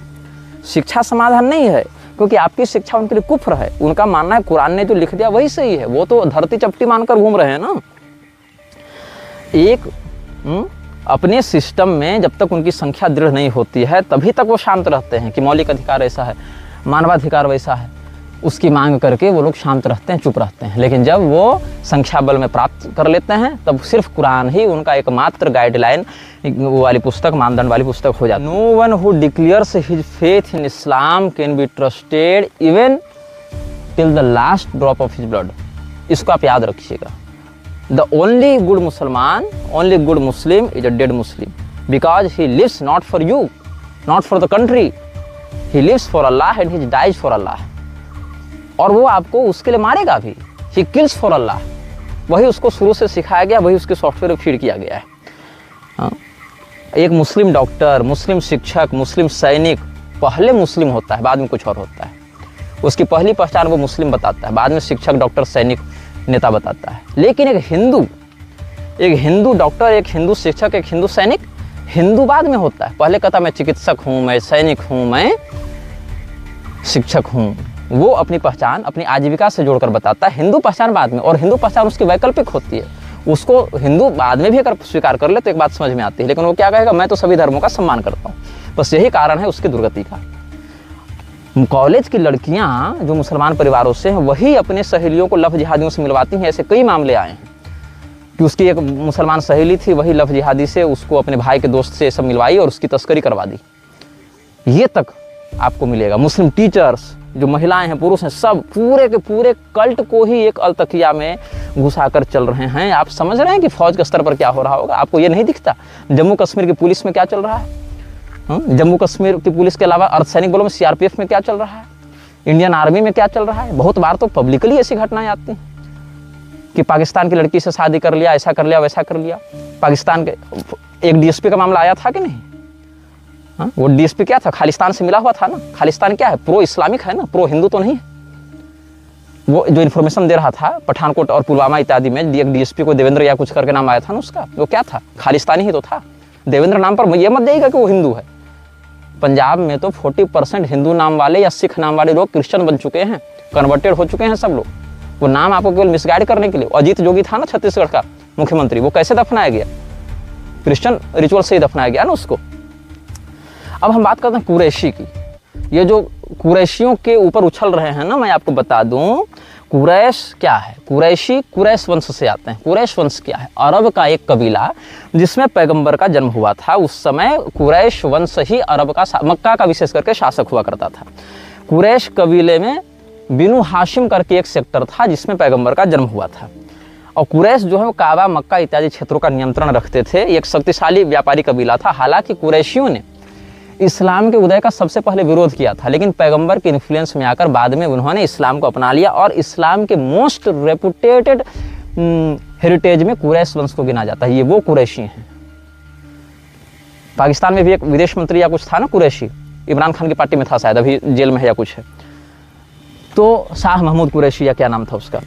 शिक्षा समाधान नहीं है, क्योंकि आपकी शिक्षा उनके लिए कुफ्र है। उनका मानना है कुरान ने जो लिख दिया वही सही है। वो तो धरती चपटी मानकर घूम रहे हैं ना। एक अपने सिस्टम में जब तक उनकी संख्या दृढ़ नहीं होती है तभी तक वो शांत रहते हैं कि मौलिक अधिकार ऐसा है, मानवाधिकार वैसा है, उसकी मांग करके वो लोग शांत रहते हैं, चुप रहते हैं। लेकिन जब वो संख्या बल में प्राप्त कर लेते हैं तब सिर्फ कुरान ही उनका एकमात्र गाइडलाइन वो वाली पुस्तक, मानदंड वाली पुस्तक हो जाती है। No one who declares his faith in Islam can be trusted even till the last drop of his blood. इसको आप याद रखिएगा। द ओनली गुड मुसलमान, only good Muslim is a dead Muslim because he lives not for you, not for the country, he lives for Allah and he dies for Allah. और वो आपको उसके लिए मारेगा भी। ही किल्स फॉर अल्लाह, वही उसको शुरू से सिखाया गया, वही उसके सॉफ्टवेयर में फीड किया गया है। हाँ? एक मुस्लिम डॉक्टर, मुस्लिम शिक्षक, मुस्लिम सैनिक पहले मुस्लिम होता है, बाद में कुछ और होता है। उसकी पहली पहचान वो मुस्लिम बताता है, बाद में शिक्षक, डॉक्टर, सैनिक, नेता बताता है। लेकिन एक हिंदू डॉक्टर, एक हिंदू शिक्षक, एक हिंदू सैनिक, हिंदू बाद में होता है। पहले कहता मैं चिकित्सक हूँ, मैं सैनिक हूँ, मैं शिक्षक हूँ। वो अपनी पहचान अपनी आजीविका से जोड़कर बताता है। हिंदू पहचान बाद में, और हिंदू पहचान उसकी वैकल्पिक होती है। उसको हिंदू बाद में भी अगर स्वीकार कर ले तो एक बात समझ में आती है, लेकिन वो क्या कहेगा, मैं तो सभी धर्मों का सम्मान करता हूँ। बस यही कारण है उसकी दुर्गति का। कॉलेज की लड़कियां जो मुसलमान परिवारों से हैं वही अपने सहेलियों को लव जिहादियों से मिलवाती हैं। ऐसे कई मामले आए हैं कि उसकी एक मुसलमान सहेली थी, वही लव जिहादी से उसको अपने भाई के दोस्त से सब मिलवाई और उसकी तस्करी करवा दी। ये तक आपको मिलेगा। मुस्लिम टीचर्स, जो महिलाएं हैं, पुरुष हैं, सब पूरे के पूरे कल्ट को ही एक अलतकिया में घुसाकर चल रहे हैं। आप समझ रहे हैं कि फौज के स्तर पर क्या हो रहा होगा? आपको ये नहीं दिखता जम्मू कश्मीर की पुलिस में क्या चल रहा है? जम्मू कश्मीर की पुलिस के अलावा अर्धसैनिक बलों में सीआरपीएफ में क्या चल रहा है, इंडियन आर्मी में क्या चल रहा है? बहुत बार तो पब्लिकली ऐसी घटनाएं आती हैं कि पाकिस्तान की लड़की से शादी कर लिया, ऐसा कर लिया, वैसा कर लिया। पाकिस्तान के एक डीएसपी का मामला आया था कि नहीं? हाँ, वो डीएसपी क्या था? खालिस्तान से मिला हुआ था ना। खालिस्तान क्या है? प्रो इस्लामिक है ना, प्रो हिंदू तो नहीं। वो जो इन्फॉर्मेशन दे रहा था पठानकोट और पुलवामा इत्यादि में, डीएसपी को देवेंद्र या कुछ करके नाम आया था ना उसका, वो क्या था? खालिस्तानी ही तो था। देवेंद्र नाम पर ये मत देगा कि वो हिंदू है। पंजाब में तो 40% हिंदू नाम वाले या सिख नाम वाले लोग क्रिश्चियन बन चुके हैं, कन्वर्टेड हो चुके हैं सब लोग। वो नाम आपको केवल मिसगाइड करने के लिए। अजीत जोगी था ना छत्तीसगढ़ का मुख्यमंत्री, वो कैसे दफनाया गया? क्रिश्चियन रिचुअल से ही दफनाया गया ना उसको। अब हम बात करते हैं कुरैशी की। ये जो कुरैशियों के ऊपर उछल रहे हैं ना, मैं आपको बता दूं कुरैश क्या है। कुरैशी कुरैश वंश से आते हैं। कुरैश वंश क्या है? अरब का एक कबीला जिसमें पैगंबर का जन्म हुआ था। उस समय कुरैश वंश ही अरब का, मक्का का विशेष करके शासक हुआ करता था। कुरैश कबीले में बिनु हाशिम करके एक सेक्टर था जिसमें पैगंबर का जन्म हुआ था। और कुरैश जो है वो काबा, मक्का इत्यादि क्षेत्रों का नियंत्रण रखते थे। एक शक्तिशाली व्यापारी कबीला था। हालांकि कुरैशियों ने इस्लाम के उदय का सबसे पहले विरोध किया था, लेकिन पैगंबर के इन्फ्लुएंस में आकर बाद में उन्होंने इस्लाम को अपना लिया और इस्लाम के मोस्ट रेपुटेटेड हेरिटेज में कुरैश वंश को गिना जाता है। ये वो कुरैशी हैं। पाकिस्तान में भी एक विदेश मंत्री या कुछ था ना कुरैशी, इमरान खान की पार्टी में था शायद, अभी जेल में है या कुछ है। तो शाह महमूद कुरैशी या क्या नाम था उसका।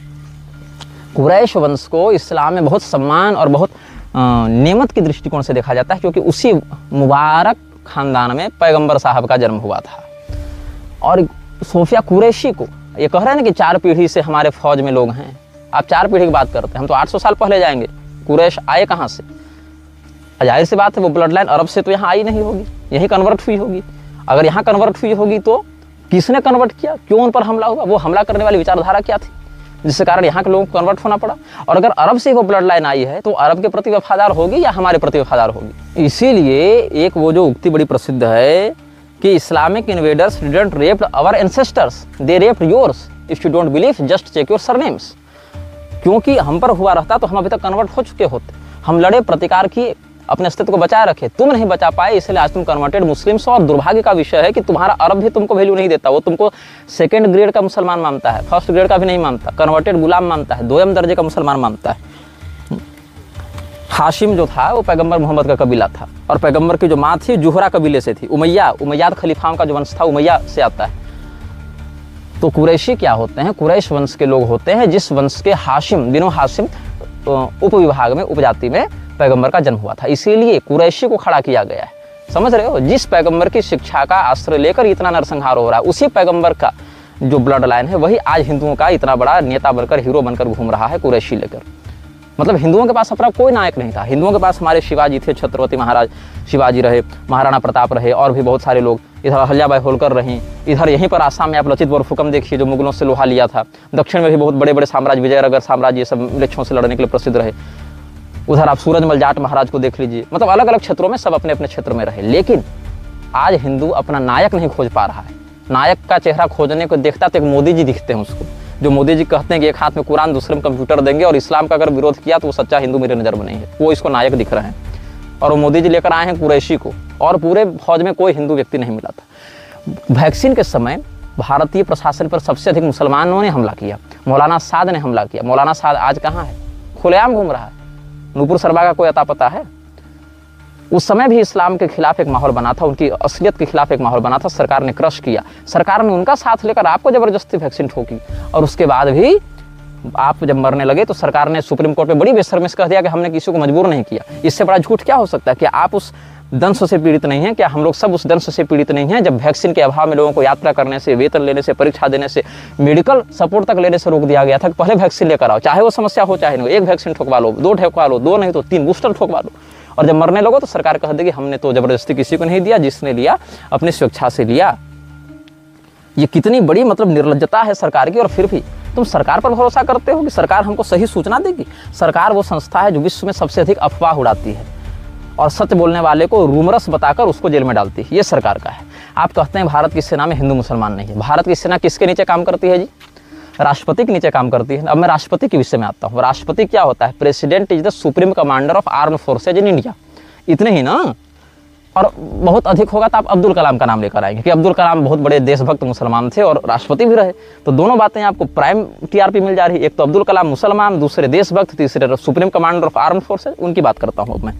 कुरैश वंश को इस्लाम में बहुत सम्मान और बहुत नेमत के दृष्टिकोण से देखा जाता है, क्योंकि उसी मुबारक खानदान में पैगंबर साहब का जन्म हुआ था। और सोफिया कुरैशी को ये कह रहे हैं ना कि 4 पीढ़ी से हमारे फौज में लोग हैं। आप 4 पीढ़ी की बात करते हैं, हम तो 800 साल पहले जाएंगे। कुरैश आए कहाँ से? जाहिर सी बात है वो ब्लड लाइन अरब से तो यहाँ आई नहीं होगी, यही कन्वर्ट हुई होगी। अगर यहाँ कन्वर्ट हुई होगी तो किसने कन्वर्ट किया? क्यों उन पर हमला हुआ? वो हमला करने वाली विचारधारा क्या थी जिसके कारण यहाँ के लोगों को कन्वर्ट होना पड़ा? और अगर अरब से वो ब्लड लाइन आई है तो अरब के प्रति वफादार होगी या हमारे प्रति वफादार होगी? इसीलिए एक वो जो उक्ति बड़ी प्रसिद्ध है कि Islamic invaders didn't rape our ancestors, they raped yours. If you don't believe just check your surnames. क्योंकि हम पर हुआ रहता तो हम अभी तक कन्वर्ट हो चुके होते। हम लड़े, प्रतिकार किए, अपने अस्तित्व को बचाए रखे। तुम नहीं बचा पाए, इसलिए आज तुम कन्वर्टेड मुस्लिम्स हो। और दुर्भाग्य का विषय है कि तुम्हारा अरब भी तुमको वैल्यू नहीं देता। वो तुमको 2nd ग्रेड का मुसलमान मानता है, 1st ग्रेड का भी नहीं मानता। कन्वर्टेड गुलाम मानता है, 2म दर्जे का मुसलमान मानता है। हाशिम जो था वो पैगंबर मोहम्मद का कबीला था, और पैगंबर की जो माँ थी जुहरा कबीले से थी। उमैयाद खलीफाओं का जो वंश था उमैया से आता है। तो कुरैशी क्या होते हैं? कुरैश वंश के लोग होते हैं जिस वंश के हाशिम, बिनु हाशिम उपविभाग में, उपजाति में पैगंबर का जन्म हुआ था। इसीलिए कुरैशी को खड़ा किया गया है। समझ रहे हो? जिस पैगंबर की शिक्षा का आश्रय लेकर इतना नरसंहार हो रहा है, उसी पैगंबर का जो ब्लड लाइन है वही आज हिंदुओं का इतना बड़ा नेता बनकर, हीरो बनकर घूम रहा है कुरैशी लेकर। मतलब हिंदुओं के पास अपना कोई नायक नहीं था। हिंदुओं के पास हमारे शिवाजी थे, छत्रपति महाराज शिवाजी रहे, महाराणा प्रताप रहे, और भी बहुत सारे लोग, इधर अहल्याबाई होलकर रहीं, इधर यहीं पर आसाम में आप लचित बोरफुकन देखिए जो मुगलों से लोहा लिया था। दक्षिण में भी बहुत बड़े बड़े साम्राज्य, विजयनगर साम्राज्य, ये सब मृक्षों से लड़ने के लिए प्रसिद्ध रहे। उधर आप सूरजमल जाट महाराज को देख लीजिए। मतलब अलग अलग क्षेत्रों में सब अपने अपने क्षेत्र में रहे। लेकिन आज हिंदू अपना नायक नहीं खोज पा रहा है। नायक का चेहरा खोजने को देखता तो एक मोदी जी दिखते हैं उसको, जो मोदी जी कहते हैं कि एक हाथ में कुरान दूसरे में कंप्यूटर देंगे और इस्लाम का अगर विरोध किया तो वो सच्चा हिंदू मेरे नज़र में नहीं है। वो इसको नायक दिख रहे हैं और वो मोदी जी लेकर आए हैं कुरैशी को, और पूरे फौज में कोई हिंदू व्यक्ति नहीं मिला था। वैक्सीन के समय भारतीय प्रशासन पर सबसे अधिक मुसलमानों ने हमला किया, मौलाना साद ने हमला किया। मौलाना साद आज कहाँ है? खुलेआम घूम रहा है। नूपुर शर्मा का कोई अता पता है? उस समय भी इस्लाम के खिलाफ एक माहौल बना था, उनकी असलियत के खिलाफ एक माहौल बना था। सरकार ने क्रश किया, सरकार ने उनका साथ लेकर आपको जबरदस्ती वैक्सीन ठोकी, और उसके बाद भी आप जब मरने लगे तो सरकार ने सुप्रीम कोर्ट में बड़ी बेशर्मी से कह दिया कि हमने किसी को मजबूर नहीं किया। इससे बड़ा झूठ क्या हो सकता है? कि आप उस दंश से पीड़ित नहीं हैं? क्या हम लोग सब उस दंश से पीड़ित नहीं हैं जब वैक्सीन के अभाव में लोगों को यात्रा करने से, वेतन लेने से, परीक्षा देने से, मेडिकल सपोर्ट तक लेने से रोक दिया गया था कि पहले वैक्सीन लेकर आओ, चाहे वो समस्या हो चाहे नहीं। एक वैक्सीन ठोकवा लो, 2 ठोकवा लो, 2 नहीं तो 3 बूस्टर ठोकवा लो, और जब मरने लगो तो सरकार कह देगी हमने तो जबरदस्ती किसी को नहीं दिया, जिसने लिया अपनी स्वेच्छा से लिया। ये कितनी बड़ी मतलब निर्लज्जता है सरकार की। और फिर भी तुम सरकार पर भरोसा करते हो कि सरकार हमको सही सूचना देगी? सरकार वो संस्था है जो विश्व में सबसे अधिक अफवाह उड़ाती है और सत्य बोलने वाले को रूमरस बताकर उसको जेल में डालती है। ये सरकार का है। आप कहते हैं भारत की सेना में हिंदू मुसलमान नहीं है। भारत की सेना किसके नीचे काम करती है जी? राष्ट्रपति के नीचे काम करती है। अब मैं राष्ट्रपति के विषय में आता हूँ। राष्ट्रपति क्या होता है? President is the supreme commander of armed forces in India. इतने ही ना, और बहुत अधिक होगा तो आप अब्दुल कलाम का नाम लेकर आएंगे कि अब्दुल कलाम बहुत बड़े देशभक्त मुसलमान थे और राष्ट्रपति भी रहे। तो दोनों बातें आपको प्राइम टीआरपी मिल जा रही है। एक तो अब्दुल कलाम मुसलमान, दूसरे देशभक्त, तीसरे supreme commander of armed forces. उनकी बात करता हूँ मैं।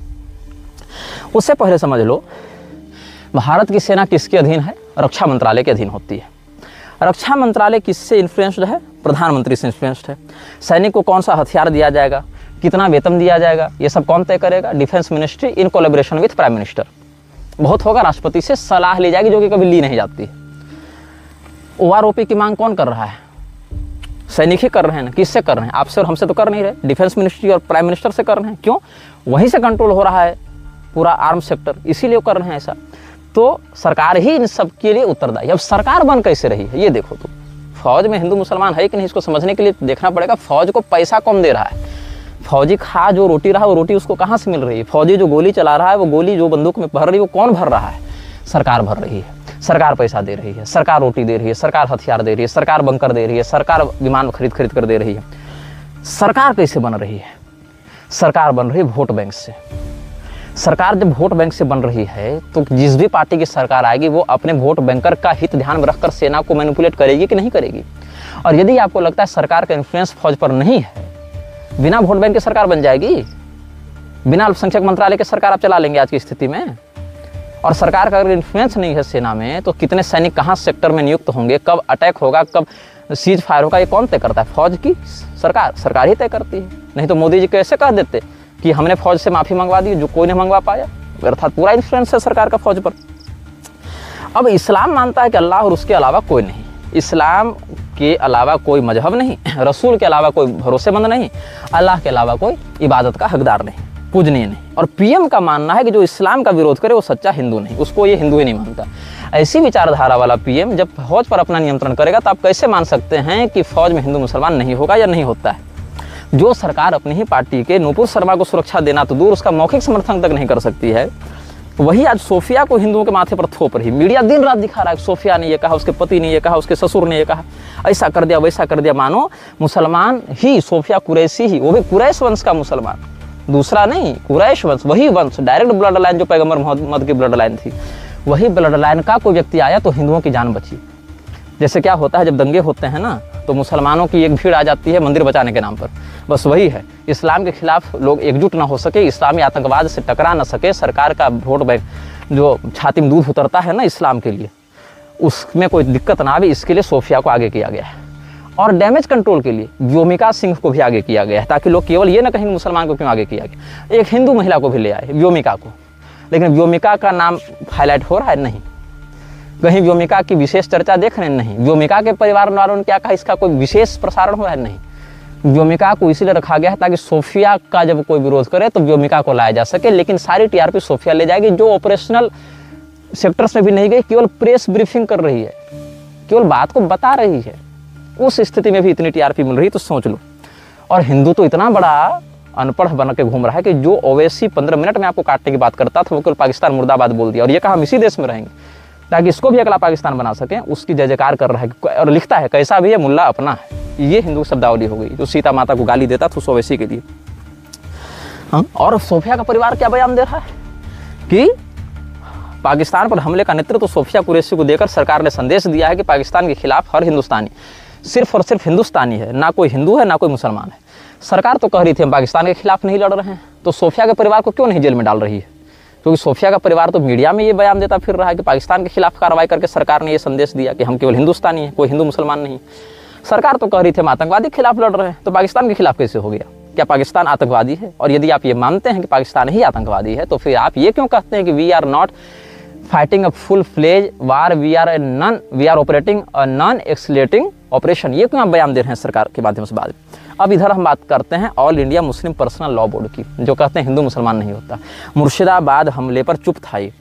उससे पहले समझ लो भारत की सेना किसके अधीन है? रक्षा मंत्रालय के अधीन होती है। रक्षा मंत्रालय किससे इन्फ्लुएंस्ड है? प्रधानमंत्री से इन्फ्लुएंस्ड है। सैनिक को कौन सा हथियार दिया जाएगा, कितना वेतन दिया जाएगा, ये सब कौन तय करेगा? Defence ministry in collaboration with prime minister. बहुत होगा राष्ट्रपति से सलाह ली जाएगी, जो कि कभी ली नहीं जाती। ओआरओपी की मांग कौन कर रहा है? सैनिक ही कर रहे हैं ना। किससे कर रहे हैं? आपसे और हमसे तो कर नहीं रहे। डिफेंस मिनिस्ट्री और प्राइम मिनिस्टर से कर रहे हैं। क्यों? वहीं से कंट्रोल हो रहा है पूरा आर्म सेक्टर, इसीलिए कर रहे हैं ऐसा। तो सरकार ही इन सब के लिए उत्तरदायी। अब सरकार बन कैसे रही है ये देखो। तो फौज में हिंदू मुसलमान है कि नहीं, इसको समझने के लिए देखना पड़ेगा फौज को पैसा कौन दे रहा है। फौजी खा जो रोटी रहा, वो रोटी उसको कहाँ से मिल रही है? फौजी जो गोली चला रहा है, वो गोली जो बंदूक में भर रही है, वो कौन भर रहा है? सरकार भर रही है। सरकार पैसा दे रही है, सरकार रोटी दे रही है, सरकार हथियार दे रही है, सरकार बंकर दे रही है, सरकार विमान खरीद कर दे रही है। सरकार कैसे बन रही है? सरकार बन रही है वोट बैंक से। सरकार जब वोट बैंक से बन रही है तो जिस भी पार्टी की सरकार आएगी वो अपने वोट बैंकर का हित ध्यान में रखकर सेना को मैनिपुलेट करेगी कि नहीं करेगी? और यदि आपको लगता है सरकार का इन्फ्लुएंस फौज पर नहीं है, बिना वोट बैंक की सरकार बन जाएगी, बिना अल्पसंख्यक मंत्रालय की सरकार आप चला लेंगे आज की स्थिति में। और सरकार का अगर इन्फ्लुएंस नहीं है सेना में तो कितने सैनिक कहाँ सेक्टर में नियुक्त होंगे, कब अटैक होगा, कब सीज फायर होगा, ये कौन तय करता है? फौज की सरकार ही तय करती है। नहीं तो मोदी जी कैसे कह देते कि हमने फौज से माफ़ी मंगवा दी जो कोई नहीं मंगवा पाया? अर्थात पूरा इन्फ्लुएंस है सरकार का फौज पर। अब इस्लाम मानता है कि अल्लाह और उसके अलावा कोई नहीं, इस्लाम के अलावा कोई मजहब नहीं, रसूल के अलावा कोई भरोसेमंद नहीं, अल्लाह के अलावा कोई इबादत का हकदार नहीं, पूजनीय नहीं। और पीएम का मानना है कि जो इस्लाम का विरोध करे वो सच्चा हिंदू नहीं, उसको ये हिंदू ही नहीं मानता। ऐसी विचारधारा वाला पीएम जब फौज पर अपना नियंत्रण करेगा तो आप कैसे मान सकते हैं कि फौज में हिंदू मुसलमान नहीं होगा या नहीं होता है? जो सरकार अपनी ही पार्टी के नूपुर शर्मा को सुरक्षा देना तो दूर, उसका मौखिक समर्थन तक नहीं कर सकती है, वही आज सोफिया को हिंदुओं के माथे पर थोप रही। मीडिया दिन रात दिखा रहा है सोफिया ने ये कहा, उसके पति ने ये कहा, उसके ससुर ने ये कहा, ऐसा कर दिया वैसा कर दिया। मानो मुसलमान ही सोफिया कुरैशी ही, वो भी कुरैश वंश का मुसलमान, दूसरा नहीं, कुरैश वंश, वही वंश, डायरेक्ट ब्लड लाइन जो पैगंबर मोहम्मद की ब्लड लाइन थी, वही ब्लड लाइन का कोई व्यक्ति आया तो हिंदुओं की जान बची। जैसे क्या होता है जब दंगे होते हैं ना तो मुसलमानों की एक भीड़ आ जाती है मंदिर बचाने के नाम पर, बस वही है। इस्लाम के खिलाफ लोग एकजुट ना हो सके, इस्लामी आतंकवाद से टकरा ना सके, सरकार का वोट बैंक जो छाती में दूध उतरता है ना इस्लाम के लिए, उसमें कोई दिक्कत ना आवे, इसके लिए सोफिया को आगे किया गया है। और डैमेज कंट्रोल के लिए व्योमिका सिंह को भी आगे किया गया है, ताकि लोग केवल ये ना कहेंगे मुसलमान को क्यों आगे किया गया। एक हिंदू महिला को भी ले आए, व्योमिका को, लेकिन व्योमिका का नाम हाईलाइट हो रहा है नहीं, कहीं व्योमिका की विशेष चर्चा देख रहे हैं नहीं, व्योमिका के परिवार वालों ने क्या कहा इसका कोई विशेष प्रसारण हो रहा है नहीं। व्योमिका को इसीलिए रखा गया है ताकि सोफिया का जब कोई विरोध करे तो व्योमिका को लाया जा सके, लेकिन सारी टीआरपी सोफिया ले जाएगी जो ऑपरेशनल सेक्टर्स में भी नहीं गई, केवल प्रेस ब्रीफिंग कर रही है, केवल बात को बता रही है। उस स्थिति में भी इतनी टीआरपी मिल रही तो सोच लो। और हिंदू तो इतना बड़ा अनपढ़ बन के घूम रहा है कि जो ओवैसी 15 मिनट में आपको काटने की बात करता था वो केवल पाकिस्तान मुर्दाबाद बोल दिया और ये कहा हम इसी देश में रहेंगे ताकि इसको भी अगला पाकिस्तान बना सकें, उसकी जय जयकार कर रहा है और लिखता है कैसा भी है मुल्ला अपना है। ये हिंदू शब्दावली हो गई जो सीता माता को गाली देता था उस ओवैसी के लिए। और सोफिया का परिवार क्या बयान दे रहा है कि पाकिस्तान पर हमले का नेतृत्व सोफिया कुरैशी को देकर सरकार ने संदेश दिया है कि पाकिस्तान के खिलाफ हर हिंदुस्तानी सिर्फ और सिर्फ हिंदुस्तानी है, ना कोई हिंदू है ना कोई मुसलमान है। सरकार तो कह रही थी हम पाकिस्तान के खिलाफ नहीं लड़ रहे हैं, तो सोफिया के परिवार को क्यों नहीं जेल में डाल रही है? क्योंकि सोफिया का परिवार तो मीडिया में ये बयान देता फिर रहा है कि पाकिस्तान के खिलाफ कार्रवाई करके सरकार ने ये संदेश दिया कि हम केवल हिंदुस्तानी हैं, कोई हिंदू मुसलमान नहीं। सरकार तो कह रही थी हम आतंकवादी के खिलाफ लड़ रहे हैं, तो पाकिस्तान के खिलाफ कैसे हो गया? क्या पाकिस्तान आतंकवादी है? और यदि आप ये मानते हैं कि पाकिस्तान ही आतंकवादी है तो फिर आप ये क्यों कहते हैं कि we are not fighting a full fledged war, we are operating a non escalating operation? ये क्यों आप बयान दे रहे हैं सरकार के माध्यम से? बाद में अब इधर हम बात करते हैं all India Muslim personal law board की, जो कहते हैं हिंदू मुसलमान नहीं होता। मुर्शिदाबाद हमले पर चुप था, ये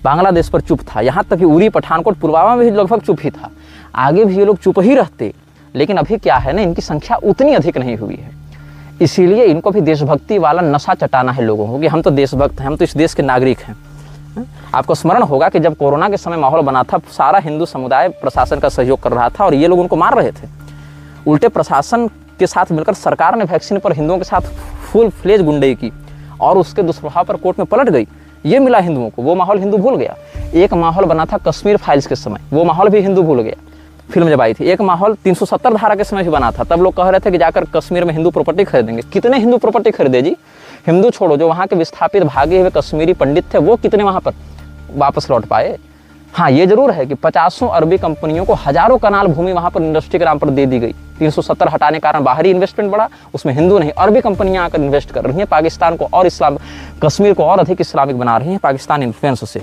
बांग्लादेश पर चुप था, यहाँ तक कि उरी, पठानकोट, पुलवामा में भी लगभग चुप ही था। आगे भी ये लोग चुप ही रहते, लेकिन अभी क्या है ना, इनकी संख्या उतनी अधिक नहीं हुई है, इसीलिए इनको भी देशभक्ति वाला नशा चटाना है लोगों को कि हम तो देशभक्त हैं, हम तो इस देश के नागरिक हैं। आपको स्मरण होगा कि जब कोरोना के समय माहौल बना था, सारा हिंदू समुदाय प्रशासन का सहयोग कर रहा था और ये लोग उनको मार रहे थे। उल्टे प्रशासन के साथ मिलकर सरकार ने वैक्सीन पर हिंदुओं के साथ फुल फ्लेज गुंडई की और उसके दुष्प्रभाव पर कोर्ट में पलट गई। ये मिला हिंदुओं को, वो माहौल हिंदू भूल गया। एक माहौल बना था कश्मीर फाइल्स के समय, वो माहौल भी हिंदू भूल गया, फिल्म जब आई थी। एक माहौल 370 धारा के समय भी बना था, तब लोग कह रहे थे कि जाकर कश्मीर में हिंदू प्रॉपर्टी खरीदेंगे। कितने हिंदू प्रॉपर्टी खरीदे जी? हिंदू छोड़ो, जो वहाँ के विस्थापित भागे हुए कश्मीरी पंडित थे वो कितने वहाँ पर वापस लौट पाए? हाँ, ये जरूर है कि 50 अरबी कंपनियों को हजारों कनाल भूमि वहाँ पर इंडस्ट्री के नाम पर दे दी गई। 370 हटाने के कारण बाहरी इन्वेस्टमेंट बढ़ा, उसमें हिंदू नहीं अरबी कंपनियां आकर इन्वेस्ट कर रही हैं, पाकिस्तान को और इस्लाम, कश्मीर को और अधिक इस्लामिक बना रही हैं पाकिस्तान इन्फ्लुएंस से।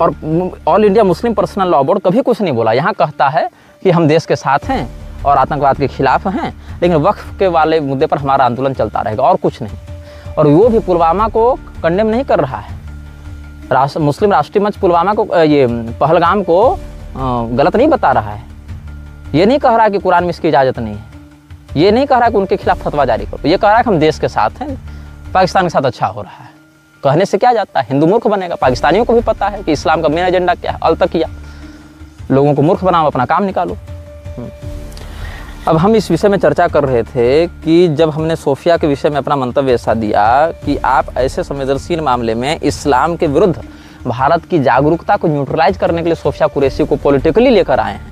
और all India Muslim personal law board कभी कुछ नहीं बोला। यहाँ कहता है कि हम देश के साथ हैं और आतंकवाद के खिलाफ हैं, लेकिन वक्फ के वाले मुद्दे पर हमारा आंदोलन चलता रहेगा और कुछ नहीं। और वो भी पुलवामा को कंडेम नहीं कर रहा है। मुस्लिम राष्ट्रीय मंच पुलवामा को, ये पहलगाम को गलत नहीं बता रहा है। ये नहीं कह रहा कि कुरान में इसकी इजाज़त नहीं है, ये नहीं कह रहा कि उनके खिलाफ फतवा जारी करो, ये कह रहा है कि हम देश के साथ हैं, पाकिस्तान के साथ अच्छा हो रहा है। कहने से क्या जाता है, हिंदू मूर्ख बनेगा। पाकिस्तानियों को भी पता है कि इस्लाम का मेन एजेंडा क्या है, अलतकिया, लोगों को मूर्ख बनाओ, अपना काम निकालो। अब हम इस विषय में चर्चा कर रहे थे कि जब हमने सोफिया के विषय में अपना मंतव्य ऐसा दिया कि आप ऐसे संवेदनशील मामले में इस्लाम के विरुद्ध भारत की जागरूकता को न्यूट्रलाइज करने के लिए सोफिया कुरैशी को पॉलिटिकली लेकर आए हैं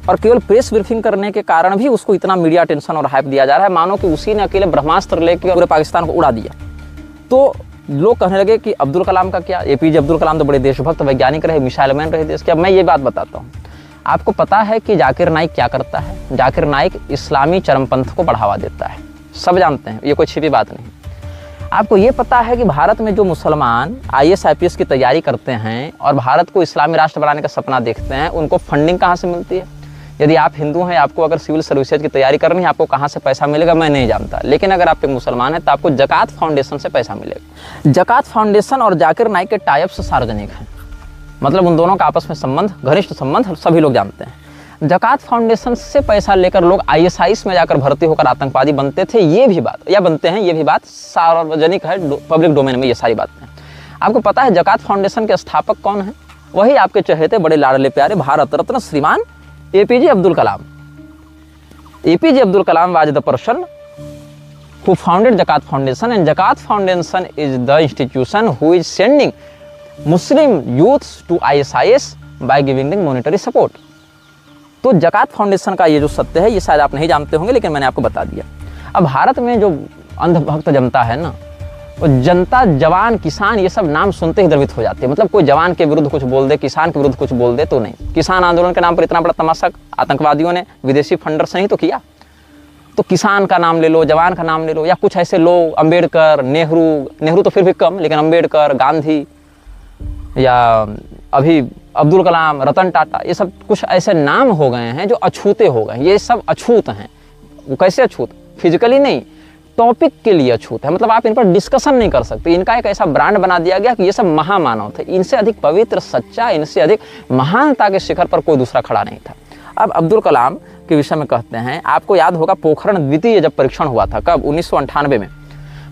और केवल प्रेस ब्रीफिंग करने के कारण भी उसको इतना मीडिया अटेंशन और हाइप दिया जा रहा है, मानो कि उसी ने अकेले ब्रह्मास्त्र लेकर पूरे पाकिस्तान को उड़ा दिया। तो लोग कहने लगे कि अब्दुल कलाम का क्या, एपीजे अब्दुल कलाम तो बड़े देशभक्त वैज्ञानिक रहे, मिसाइल मैन रहे देश के। अब मैं ये बात बताता हूँ, आपको पता है कि जाकिर नाइक क्या करता है? जाकिर नाइक इस्लामी चरमपंथ को बढ़ावा देता है, सब जानते हैं, ये कोई छिपी बात नहीं। आपको ये पता है कि भारत में जो मुसलमान IAS IPS की तैयारी करते हैं और भारत को इस्लामी राष्ट्र बनाने का सपना देखते हैं, उनको फंडिंग कहाँ से मिलती है? यदि आप हिंदू हैं, आपको अगर सिविल सर्विसेज की तैयारी करनी है, आपको कहाँ से पैसा मिलेगा मैं नहीं जानता, लेकिन अगर आप एक मुसलमान हैं तो आपको जकात फाउंडेशन से पैसा मिलेगा। जकात फाउंडेशन और जाकिर नाइक के टाइप्स सार्वजनिक हैं, मतलब उन दोनों का आपस में संबंध, घनिष्ठ संबंध सभी लोग जानते हैं। जकात फाउंडेशन से पैसा लेकर लोग ISIS में जाकर भर्ती होकर आतंकवादी बनते थे, ये भी बात, या बनते हैं, ये भी बात सार्वजनिक है, पब्लिक डोमेन में ये सारी बातें हैं। आपको पता है जकात फाउंडेशन के स्थापक कौन है? वही आपके चहेते बड़े लाडले प्यारे भारत रत्न श्रीमान APJ Abdul Kalam. APJ Abdul Kalam was the person who founded Zakat Foundation, and Zakat Foundation is the institution who is sending Muslim youths to ISIS by giving them monetary support। तो जकात फाउंडेशन का ये जो सत्य है, ये शायद आप नहीं जानते होंगे, लेकिन मैंने आपको बता दिया। अब भारत में जो अंधभक्त जनता है ना, वो जनता, जवान, किसान, ये सब नाम सुनते ही द्रवित हो जाते हैं। मतलब कोई जवान के विरुद्ध कुछ बोल दे, किसान के विरुद्ध कुछ बोल दे तो नहीं। किसान आंदोलन के नाम पर इतना बड़ा तमाशा आतंकवादियों ने, विदेशी फंडर से ही तो किया। तो किसान का नाम ले लो, जवान का नाम ले लो, या कुछ ऐसे लोग, अम्बेडकर, नेहरू तो फिर भी कम, लेकिन अम्बेडकर, गांधी, या अभी अब्दुल कलाम, रतन टाटा, ये सब कुछ ऐसे नाम हो गए हैं जो अछूते हो गए। ये सब अछूत हैं, वो कैसे अछूत? फिजिकली नहीं, टॉपिक के लिए अछूत है। मतलब आप इन पर डिस्कशन नहीं कर सकते। इनका एक ऐसा ब्रांड बना दिया गया कि ये सब महामानव थे, इनसे अधिक पवित्र, सच्चा, इनसे अधिक महानता के शिखर पर कोई दूसरा खड़ा नहीं था। अब अब्दुल कलाम के विषय में कहते हैं, आपको याद होगा पोखरण द्वितीय जब परीक्षण हुआ था, कब? 1998 में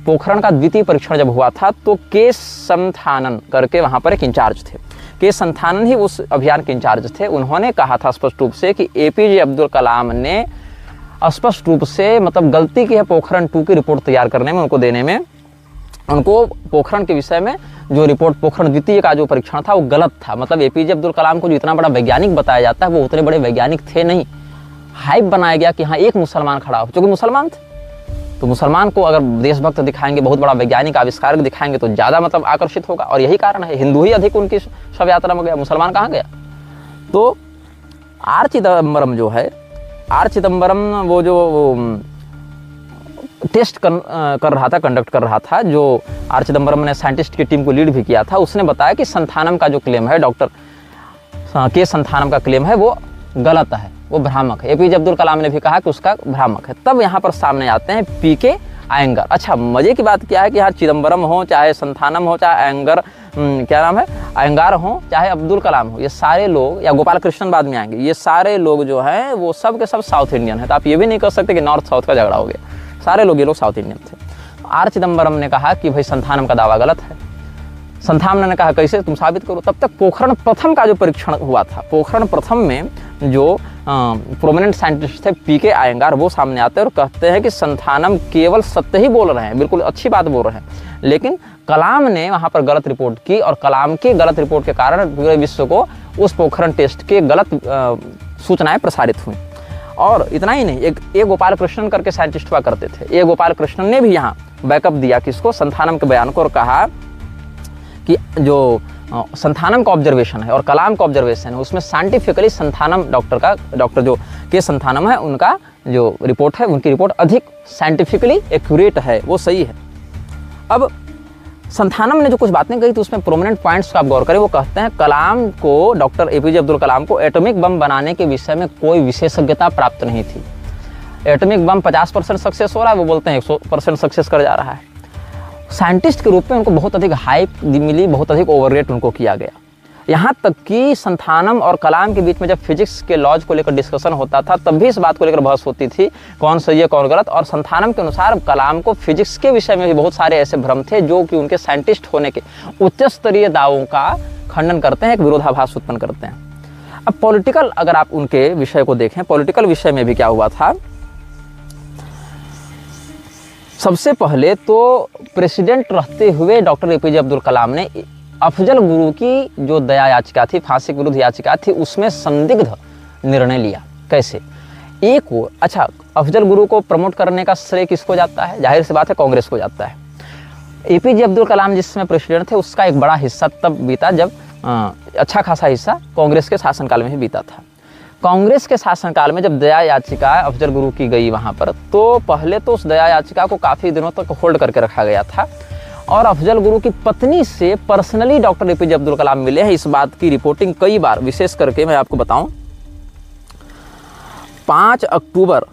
पोखरण का द्वितीय परीक्षण जब हुआ था, तो के संथानन करके वहाँ पर एक इंचार्ज थे। के संथानन ही उस अभियान के इंचार्ज थे। उन्होंने कहा था स्पष्ट रूप से कि APJ अब्दुल कलाम ने स्पष्ट रूप से मतलब गलती की है पोखरण 2 की रिपोर्ट तैयार करने में, उनको देने में। उनको पोखरण के विषय में जो रिपोर्ट, पोखरण द्वितीय का जो परीक्षण था वो गलत था। मतलब APJ अब्दुल कलाम को जो इतना बड़ा वैज्ञानिक बताया जाता है वो उतने बड़े वैज्ञानिक थे नहीं। हाइप बनाया गया कि हाँ एक मुसलमान खड़ा हो, क्योंकि मुसलमान थे तो मुसलमान को अगर देशभक्त दिखाएंगे, बहुत बड़ा वैज्ञानिक आविष्कार दिखाएंगे तो ज़्यादा मतलब आकर्षित होगा। और यही कारण है, हिंदू ही अधिक उनकी शव यात्रा में गया, मुसलमान कहाँ गया? तो आर चिदम्बरम जो है, आर चिदम्बरम वो जो टेस्ट कर रहा था, कंडक्ट कर रहा था, जो आर चिदम्बरम ने साइंटिस्ट की टीम को लीड भी किया था, उसने बताया कि संथानम का जो क्लेम है, डॉक्टर के संथानम का क्लेम है, वो गलत है, वो भ्रामक है। APJ अब्दुल कलाम ने भी कहा कि उसका भ्रामक है। तब यहाँ पर सामने आते हैं PK अयंगर। अच्छा, मजे की बात क्या है कि यहाँ चिदम्बरम हो, चाहे संथानम हो, चाहे अयंगर, क्या नाम है, अयंगार हो, चाहे अब्दुल कलाम हो, ये सारे लोग, या गोपाल कृष्णन बाद में आएंगे, ये सारे लोग जो हैं वो सब के सब साउथ इंडियन है। तो आप ये भी नहीं कर सकते कि नॉर्थ साउथ का झगड़ा हो गया, सारे लोग ये लोग साउथ इंडियन थे। आर चिदम्बरम ने कहा कि भाई संथानम का दावा गलत है। संथानम ने कहा कैसे, तुम साबित करो। तब तक पोखरण प्रथम का जो परीक्षण हुआ था, पोखरण प्रथम में जो प्रोमिनेंट साइंटिस्ट थे PK अयंगार, वो सामने आते हैं और कहते हैं कि संथानम केवल सत्य ही बोल रहे हैं, बिल्कुल अच्छी बात बोल रहे हैं, लेकिन कलाम ने वहाँ पर गलत रिपोर्ट की और कलाम की गलत रिपोर्ट के कारण पूरे विश्व को उस पोखरण टेस्ट के गलत सूचनाएं प्रसारित हुई। और इतना ही नहीं, एक गोपाल कृष्णन करके साइंटिस्ट हुआ करते थे, एक गोपाल कृष्णन ने भी यहाँ बैकअप दिया किसको, संथानम के बयान को, और कहा कि जो संथानम का ऑब्जर्वेशन है और कलाम का ऑब्जर्वेशन है उसमें साइंटिफिकली संथानम डॉक्टर जो के संथानम है उनका जो रिपोर्ट है, उनकी रिपोर्ट अधिक साइंटिफिकली एक्यूरेट है, वो सही है। अब संथानम ने जो कुछ बातें कही तो उसमें प्रोमिनेंट पॉइंट्स का आप गौर करें। वो कहते हैं कलाम को, डॉक्टर APJ अब्दुल कलाम को एटॉमिक बम बनाने के विषय में कोई विशेषज्ञता प्राप्त नहीं थी। एटॉमिक बम 50% सक्सेस हो रहा है, वो बोलते हैं 100% सक्सेस कर जा रहा है। साइंटिस्ट के रूप में उनको बहुत अधिक हाइप मिली, बहुत अधिक ओवररेट उनको किया गया। यहाँ तक कि संथानम और कलाम के बीच में जब फिजिक्स के लॉज को लेकर डिस्कशन होता था तब भी इस बात को लेकर बहस होती थी, कौन सही है कौन गलत। और संथानम के अनुसार कलाम को फिजिक्स के विषय में भी बहुत सारे ऐसे भ्रम थे जो कि उनके साइंटिस्ट होने के उच्च स्तरीय दावों का खंडन करते हैं, एक विरोधाभास उत्पन्न करते हैं। अब पॉलिटिकल, अगर आप उनके विषय को देखें, पॉलिटिकल विषय में भी क्या हुआ था, सबसे पहले तो प्रेसिडेंट रहते हुए डॉक्टर APJ अब्दुल कलाम ने अफजल गुरु की जो दया याचिका थी, फांसी के विरुद्ध याचिका थी, उसमें संदिग्ध निर्णय लिया। कैसे? अच्छा, अफजल गुरु को प्रमोट करने का श्रेय किसको जाता है? जाहिर सी बात है कांग्रेस को जाता है। APJ अब्दुल कलाम जिस समय प्रेसिडेंट थे उसका एक बड़ा हिस्सा तब बीता जब अच्छा खासा हिस्सा कांग्रेस के शासनकाल में ही बीता था। कांग्रेस के शासनकाल में जब दया याचिका अफजल गुरु की गई वहाँ पर, तो पहले तो उस दया याचिका को काफ़ी दिनों तक होल्ड करके रखा गया था और अफजल गुरु की पत्नी से personally doctor APJ Abdul Kalam मिले हैं। इस बात की रिपोर्टिंग कई बार, विशेष करके मैं आपको बताऊं, 5 अक्टूबर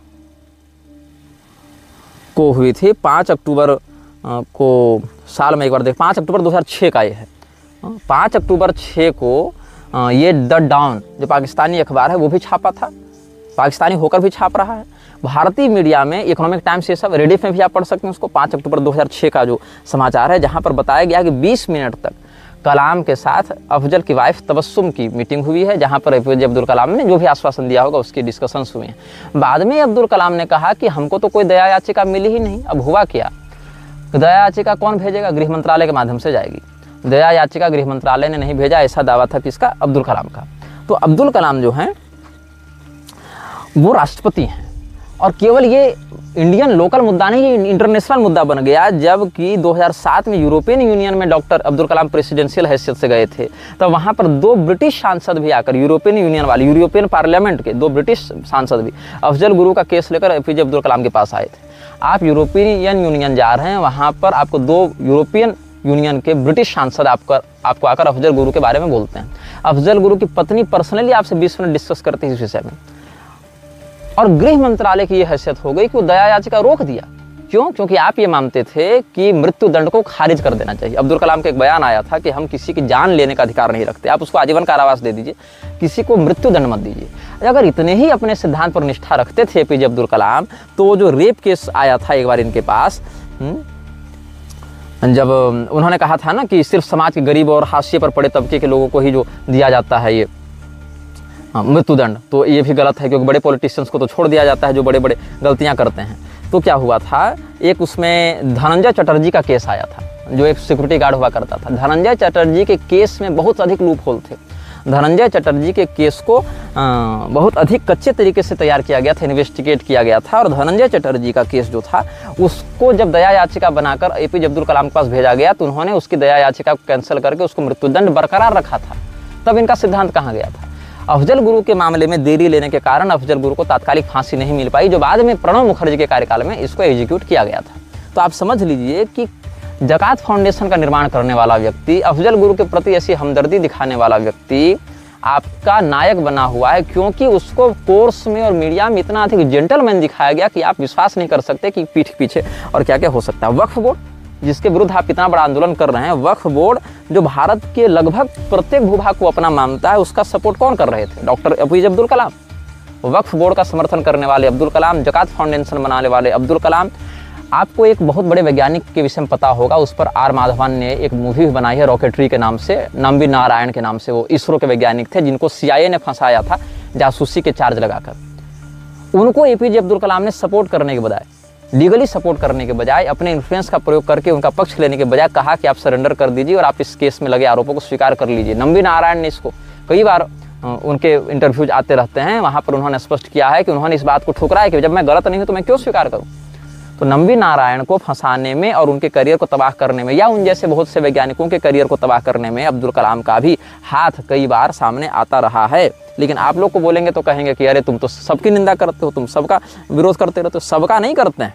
को हुई थी। 5 अक्टूबर को साल में एक बार 5 अक्टूबर 2006 का ये है। 5 अक्टूबर 6 को ये द डॉन जो पाकिस्तानी अखबार है वो भी छापा था, पाकिस्तानी होकर भी छाप रहा है। भारतीय मीडिया में इकोनॉमिक टाइम्स, ये सब रेडिफ में भी आप पढ़ सकते हैं उसको। 5 अक्टूबर 2006 का जो समाचार है, जहां पर बताया गया कि 20 मिनट तक कलाम के साथ अफजल की वाइफ तबस्सुम की मीटिंग हुई है, जहां पर APJ अब्दुल कलाम ने जो भी आश्वासन दिया होगा उसकी डिस्कशंस हुए हैं। बाद में अब्दुल कलाम ने कहा कि हमको तो कोई दया याचिका मिली ही नहीं। अब हुआ क्या, दया याचिका कौन भेजेगा? गृह मंत्रालय के माध्यम से जाएगी। दया याचिका गृह मंत्रालय ने नहीं भेजा, ऐसा दावा था किसका? अब्दुल कलाम का। तो अब्दुल कलाम जो हैं वो राष्ट्रपति हैं और केवल ये इंडियन लोकल मुद्दा नहीं, ये इंटरनेशनल मुद्दा बन गया। जबकि 2007 में यूरोपियन यूनियन में डॉक्टर अब्दुल कलाम प्रेसिडेंशियल हैसियत से गए थे, तो वहाँ पर 2 ब्रिटिश सांसद भी आकर, यूरोपियन यूनियन वाले, यूरोपियन पार्लियामेंट के 2 ब्रिटिश सांसद भी अफजल गुरु का केस लेकर APJ अब्दुल कलाम के पास आए थे। आप यूरोपियन यूनियन जा रहे हैं, वहाँ पर आपको 2 यूरोपियन यूनियन के ब्रिटिश सांसद आपको आकर अफजल गुरु के बारे में बोलते हैं। अफजल गुरु की पत्नी पर्सनली आपसे 20 मिनट डिस्कस करती है इस विषय में। और गृह मंत्रालय की यह हैसियत हो गई कि वो दया याचिका रोक दिया। क्यों? क्योंकि आप ये मानते थे कि मृत्यु दंड को खारिज कर देना चाहिए। अब्दुल कलाम का एक बयान आया था कि हम किसी की जान लेने का अधिकार नहीं रखते, आप उसको आजीवन कारावास दे दीजिए, किसी को मृत्यु दंड मत दीजिए। अगर इतने ही अपने सिद्धांत पर निष्ठा रखते थे एपीजे अब्दुल कलाम, तो जो रेप केस आया था एक बार इनके पास, जब उन्होंने कहा था ना कि सिर्फ समाज के गरीब और हाशिए पर पड़े तबके के लोगों को ही जो दिया जाता है ये मृत्युदंड, तो ये भी गलत है, क्योंकि बड़े पॉलिटिशियंस को तो छोड़ दिया जाता है जो बड़े बड़े गलतियां करते हैं। तो क्या हुआ था, एक उसमें धनंजय चटर्जी का केस आया था, जो एक सिक्योरिटी गार्ड हुआ करता था। धनंजय चटर्जी के केस में बहुत अधिक लूप होल थे। धनंजय चटर्जी के केस को बहुत अधिक कच्चे तरीके से तैयार किया गया था, इन्वेस्टिगेट किया गया था। और धनंजय चटर्जी का केस जो था, उसको जब दया याचिका बनाकर एपीजे अब्दुल कलाम के पास भेजा गया, तो उन्होंने उसकी दया याचिका को कैंसिल करके उसको मृत्युदंड बरकरार रखा था। तब इनका सिद्धांत कहाँ गया था? अफजल गुरु के मामले में देरी लेने के कारण अफजल गुरु को तात्कालिक फांसी नहीं मिल पाई, जो बाद में प्रणब मुखर्जी के कार्यकाल में इसको एग्जीक्यूट किया गया था। तो आप समझ लीजिए कि ज़कात फाउंडेशन का निर्माण करने वाला व्यक्ति, अफजल गुरु के प्रति ऐसी हमदर्दी दिखाने वाला व्यक्ति आपका नायक बना हुआ है, क्योंकि उसको कोर्स में और मीडिया में इतना अधिक जेंटलमैन दिखाया गया कि आप विश्वास नहीं कर सकते कि पीठ पीछे और क्या क्या हो सकता है। वक्फ बोर्ड, जिसके विरुद्ध आप इतना बड़ा आंदोलन कर रहे हैं, वक्फ बोर्ड जो भारत के लगभग प्रत्येक भूभाग को अपना मानता है, उसका सपोर्ट कौन कर रहे थे? Doctor APJ Abdul Kalam. वक्फ बोर्ड का समर्थन करने वाले अब्दुल कलाम, ज़कात फाउंडेशन बनाने वाले अब्दुल कलाम। आपको एक बहुत बड़े वैज्ञानिक के विषय में पता होगा, उस पर आर माधवन ने एक मूवी भी बनाई है रॉकेटरी के नाम से, नंबी नारायण के नाम से। वो इसरो के वैज्ञानिक थे जिनको CIA ने फंसाया था जासूसी के चार्ज लगाकर। उनको एपीजे अब्दुल कलाम ने सपोर्ट करने के बजाय, लीगली सपोर्ट करने के बजाय, अपने इन्फ्लुएंस का प्रयोग करके उनका पक्ष लेने के बजाय कहा कि आप सरेंडर कर दीजिए और आप इस केस में लगे आरोपों को स्वीकार कर लीजिए। नंबी नारायण ने इसको कई बार, उनके इंटरव्यूज आते रहते हैं, वहाँ पर उन्होंने स्पष्ट किया है कि उन्होंने इस बात को ठुकराया कि जब मैं गलत नहीं हूँ तो मैं क्यों स्वीकार करूँ। तो नंबी नारायण को फंसाने में और उनके करियर को तबाह करने में, या उन जैसे बहुत से वैज्ञानिकों के करियर को तबाह करने में अब्दुल कलाम का भी हाथ कई बार सामने आता रहा है। लेकिन आप लोग को बोलेंगे तो कहेंगे कि अरे तुम तो सबकी निंदा करते हो, तुम सबका विरोध करते रहते हो। सबका नहीं करते हैं,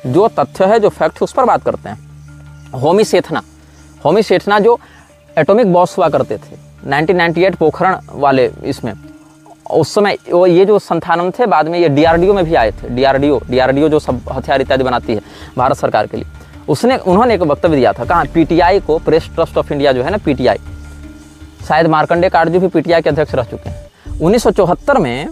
जो तथ्य है, जो फैक्ट है, उस पर बात करते हैं। होमी सेठना जो एटॉमिक बॉस हुआ करते थे 1998 पोखरण वाले, इसमें उस समय वो ये जो संस्थानम थे, बाद में ये DRDO में भी आए थे। DRDO जो सब हथियार इत्यादि बनाती है भारत सरकार के लिए, उन्होंने एक वक्तव्य दिया था। कहाँ? PTI को, प्रेस ट्रस्ट ऑफ इंडिया जो है ना, PTI, शायद मार्कंडे काटजू भी PTI के अध्यक्ष रह चुके हैं। 1974 में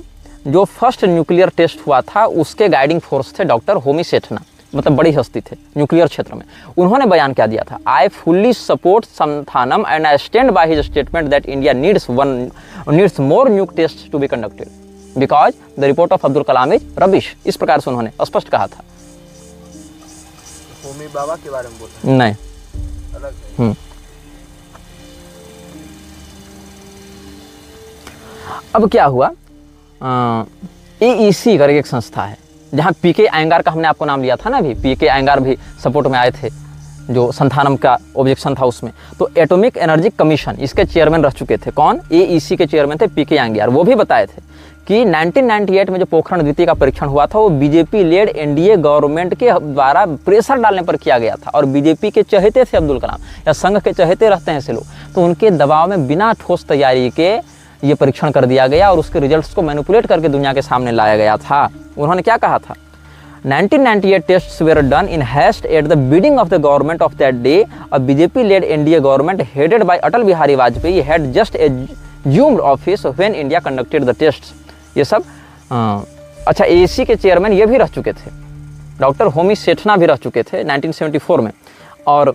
जो फर्स्ट न्यूक्लियर टेस्ट हुआ था, उसके गाइडिंग फोर्स थे डॉक्टर होमी सेठना, मतलब बड़ी हस्ती थे न्यूक्लियर क्षेत्र में। उन्होंने बयान क्या दिया था? I fully support Santhanam and I stand by his statement that India needs more nuke test to be conducted because the report of Abdul Kalam is rubbish. इस प्रकार से उन्होंने स्पष्ट कहा था। होमी बाबा के बारे में बोलते नहीं, अलग है। अब क्या हुआ, AEC करके एक संस्था है, जहाँ PK अयंगार का हमने आपको नाम लिया था ना, अभी PK अयंगार भी सपोर्ट में आए थे, जो संथानम का ऑब्जेक्शन था उसमें। तो एटॉमिक एनर्जी कमीशन, इसके चेयरमैन रह चुके थे। कौन? AEC के चेयरमैन थे PK अयंगार। वो भी बताए थे कि 1998 में जो पोखरण द्वितीय का परीक्षण हुआ था, वो BJP लेड NDA गवर्नमेंट के द्वारा प्रेशर डालने पर किया गया था। और BJP के चहेते थे अब्दुल कलाम, या संघ के चहेते रहते हैं ऐसे लोग, तो उनके दबाव में बिना ठोस तैयारी के ये परीक्षण कर दिया गया और उसके रिजल्ट्स को मैनिपुलेट करके दुनिया के सामने लाया गया था। उन्होंने क्या कहा था? 1998 tests were done in haste at the bidding of the government of that day. A BJP-led NDA government headed by Atal Bihari Vajpayee had just assumed office when India conducted the tests. ये सब अच्छा, AEC के चेयरमैन ये भी रह चुके थे, डॉक्टर होमी सेठना भी रह चुके थे 1974 में। और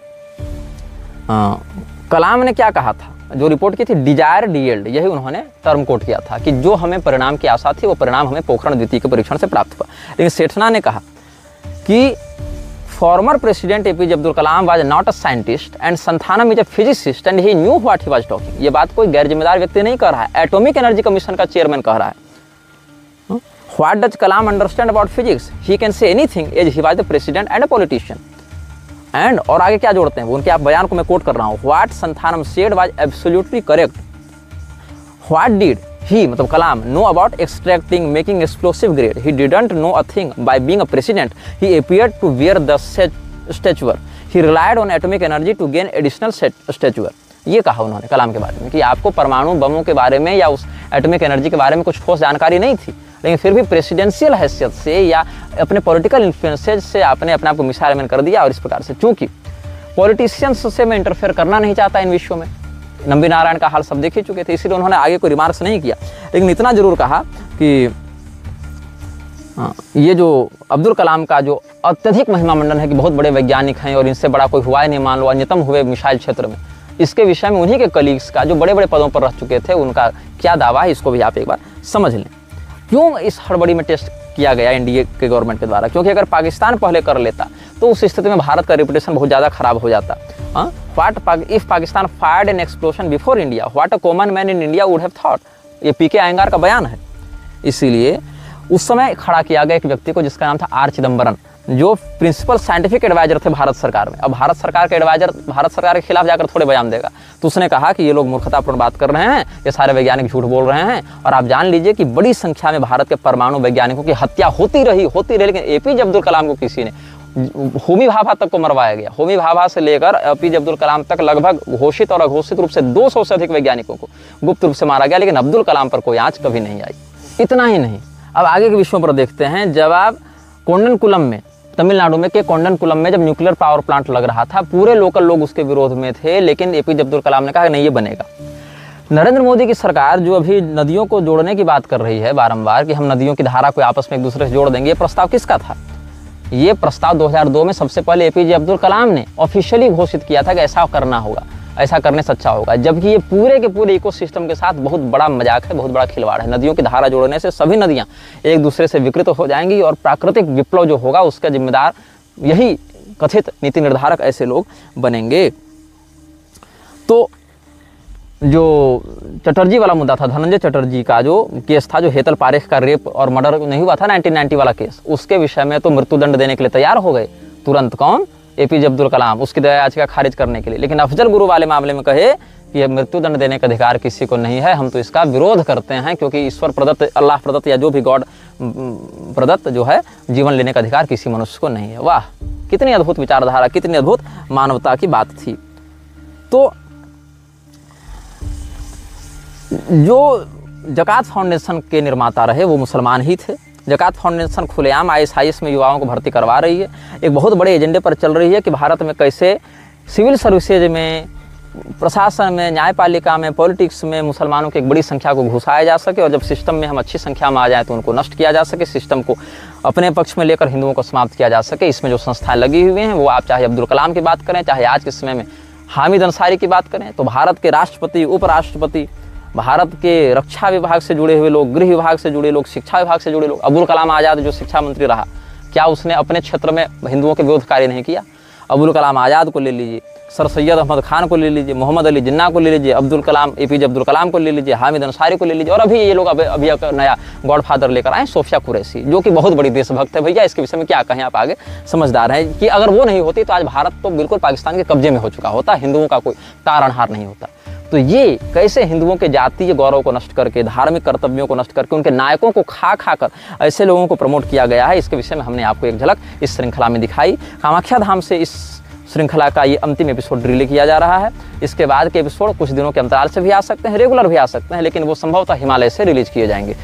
कलाम ने क्या कहा था? जो रिपोर्ट की थी डिजायर्ड यील्ड, यही उन्होंने टर्म कोट किया था कि जो हमें परिणाम की आशा थी वो परिणाम हमें पोखरण द्वितीय के परीक्षण से प्राप्त हुआ। लेकिन सेठना ने कहा कि former president APJ Abdul Kalam was not a scientist and Santhanam is a physicist and he knew what he was talking. ये बात कोई गैर जिम्मेदार व्यक्ति नहीं कह रहा है, एटॉमिक एनर्जी कमीशन का चेयरमैन कह रहा है। What does Kalam understand about physics? He can say anything as he was the president and a politician. And और आगे क्या जोड़ते हैं वो, उनके आप बयान को मैं कोट कर रहा हूँ। What Santhanam said was absolutely correct. What did he, मतलब Kalam, know about extracting making explosive grade? He didn't know a thing by being a president. He appeared to wear the stature. He relied on atomic energy to gain additional stature. ये कहा उन्होंने कलाम के बारे में कि आपको परमाणु बमों के बारे में या उस एटॉमिक एनर्जी के बारे में कुछ ठोस जानकारी नहीं थी, लेकिन फिर भी प्रेसिडेंशियल हैसियत से या अपने पॉलिटिकल इन्फ्लुएंसेज से आपने अपने आप को मिसाइल मैन कर दिया। और इस प्रकार से चूंकि पॉलिटिशियंस से मैं इंटरफेयर करना नहीं चाहता इन विषयों में, नंबी नारायण का हाल सब देख ही चुके थे, इसीलिए उन्होंने आगे कोई रिमार्क्स नहीं किया। लेकिन इतना जरूर कहा कि ये जो अब्दुल कलाम का जो अत्यधिक महिमा मंडन है कि बहुत बड़े वैज्ञानिक हैं और इनसे बड़ा कोई हुआ ही नहीं, मान लो अन्यतम हुए मिसाइल क्षेत्र में, इसके विषय में उन्हीं के कलीग्स का जो बड़े बड़े पदों पर रह चुके थे उनका क्या दावा है, इसको भी आप एक बार समझ लें। क्यों इस हड़बड़ी में टेस्ट किया गया एनडीए के गवर्नमेंट के द्वारा? क्योंकि अगर पाकिस्तान पहले कर लेता तो उस स्थिति में भारत का रेपुटेशन बहुत ज़्यादा खराब हो जाता। If Pakistan fired an explosion before India, what a common man in India would have thought. ये पीके अयंगार का बयान है। इसीलिए उस समय खड़ा किया गया एक व्यक्ति को जिसका नाम था आर चिदम्बरम, जो प्रिंसिपल साइंटिफिक एडवाइजर थे भारत सरकार में। अब भारत सरकार के एडवाइजर भारत सरकार के खिलाफ जाकर थोड़े बयान देगा, तो उसने कहा कि ये लोग मूर्खतापूर्ण बात कर रहे हैं, ये सारे वैज्ञानिक झूठ बोल रहे हैं। और आप जान लीजिए कि बड़ी संख्या में भारत के परमाणु वैज्ञानिकों की हत्या होती रही, लेकिन एपीजे अब्दुल कलाम को किसी ने, होमी भाभा तक को मरवाया गया। होमी भाभा से लेकर एपीजे अब्दुल कलाम तक लगभग घोषित और अघोषित रूप से 200 से अधिक वैज्ञानिकों को गुप्त रूप से मारा गया, लेकिन अब्दुल कलाम पर कोई आंच कभी नहीं आई। इतना ही नहीं, अब आगे के विषयों पर देखते हैं। जब आप कोंडनकुलम में, तमिलनाडु में के कोंडनकुलम में जब न्यूक्लियर पावर प्लांट लग रहा था, पूरे लोकल लोग उसके विरोध में थे, लेकिन एपीजे अब्दुल कलाम ने कहा नहीं, ये बनेगा। नरेंद्र मोदी की सरकार जो अभी नदियों को जोड़ने की बात कर रही है बारंबार कि हम नदियों की धारा को आपस में एक दूसरे से जोड़ देंगे, ये प्रस्ताव किसका था? ये प्रस्ताव 2002 में सबसे पहले एपीजे अब्दुल कलाम ने ऑफिशियली घोषित किया था कि ऐसा करना होगा, ऐसा करने से अच्छा होगा। जबकि ये पूरे के पूरे इकोसिस्टम के साथ बहुत बड़ा मजाक है, बहुत बड़ा खिलवाड़ है। नदियों की धारा जोड़ने से सभी नदियां एक दूसरे से विकृत हो जाएंगी और प्राकृतिक विप्लव जो होगा उसका जिम्मेदार यही कथित नीति निर्धारक ऐसे लोग बनेंगे। तो जो चटर्जी वाला मुद्दा था, धनंजय चटर्जी का जो केस था, जो हेतल पारेख का रेप और मर्डर नहीं हुआ था 1990 वाला केस, उसके विषय में तो मृत्युदंड देने के लिए तैयार हो गए तुरंत। कौन? एपीजे अब्दुल कलाम, उसकी दया याचिका खारिज करने के लिए। लेकिन अफजल गुरु वाले मामले में कहे कि मृत्युदंड देने का अधिकार किसी को नहीं है, हम तो इसका विरोध करते हैं, क्योंकि ईश्वर प्रदत्त, अल्लाह प्रदत्त या जो भी गॉड प्रदत्त जो है जीवन लेने का अधिकार किसी मनुष्य को नहीं है। वाह, कितनी अद्भुत विचारधारा, कितनी अद्भुत मानवता की बात थी। तो जो ज़कात फाउंडेशन के निर्माता रहे वो मुसलमान ही थे। ज़कात फाउंडेशन खुलेआम ISIS में युवाओं को भर्ती करवा रही है, एक बहुत बड़े एजेंडे पर चल रही है कि भारत में कैसे सिविल सर्विसेज में, प्रशासन में, न्यायपालिका में, पॉलिटिक्स में मुसलमानों की एक बड़ी संख्या को घुसाया जा सके, और जब सिस्टम में हम अच्छी संख्या में आ जाएँ तो उनको नष्ट किया जा सके, सिस्टम को अपने पक्ष में लेकर हिंदुओं को समाप्त किया जा सके। इसमें जो संस्थाएं लगी हुई हैं वो आप चाहे अब्दुल कलाम की बात करें, चाहे आज के समय में हामिद अंसारी की बात करें, तो भारत के राष्ट्रपति, उपराष्ट्रपति, भारत के रक्षा विभाग से जुड़े हुए लोग, गृह विभाग से जुड़े लोग, शिक्षा विभाग से जुड़े लोग। अब्दुल कलाम आज़ाद जो शिक्षा मंत्री रहा, क्या उसने अपने क्षेत्र में हिंदुओं के विरोध कार्य नहीं किया? अब्दुल कलाम आज़ाद को ले लीजिए, सर सैयद अहमद खान को ले लीजिए, मोहम्मद अली जिन्ना को ले लीजिए, अब्दुल कलाम, एपीजे अब्दुल कलाम को ले लीजिए, हामिद अंसारी को ले लीजिए, और अभी ये लोग अभी नया गॉडफादर लेकर आए सोफिया कुरैशी, जो कि बहुत बड़ी देशभक्त है। भैया इसके विषय में क्या कहें, आप आगे समझदार हैं कि अगर वो नहीं होती तो आज भारत तो बिल्कुल पाकिस्तान के कब्जे में हो चुका होता, हिंदुओं का कोई तारणहार नहीं होता। तो ये कैसे हिंदुओं के जातीय गौरव को नष्ट करके, धार्मिक कर्तव्यों को नष्ट करके, उनके नायकों को खा कर ऐसे लोगों को प्रमोट किया गया है, इसके विषय में हमने आपको एक झलक इस श्रृंखला में दिखाई। कामाख्या धाम से इस श्रृंखला का ये अंतिम एपिसोड रिलीज किया जा रहा है। इसके बाद के एपिसोड कुछ दिनों के अंतराल से भी आ सकते हैं, रेगुलर भी आ सकते हैं, लेकिन वो संभवतः हिमालय से रिलीज किए जाएंगे।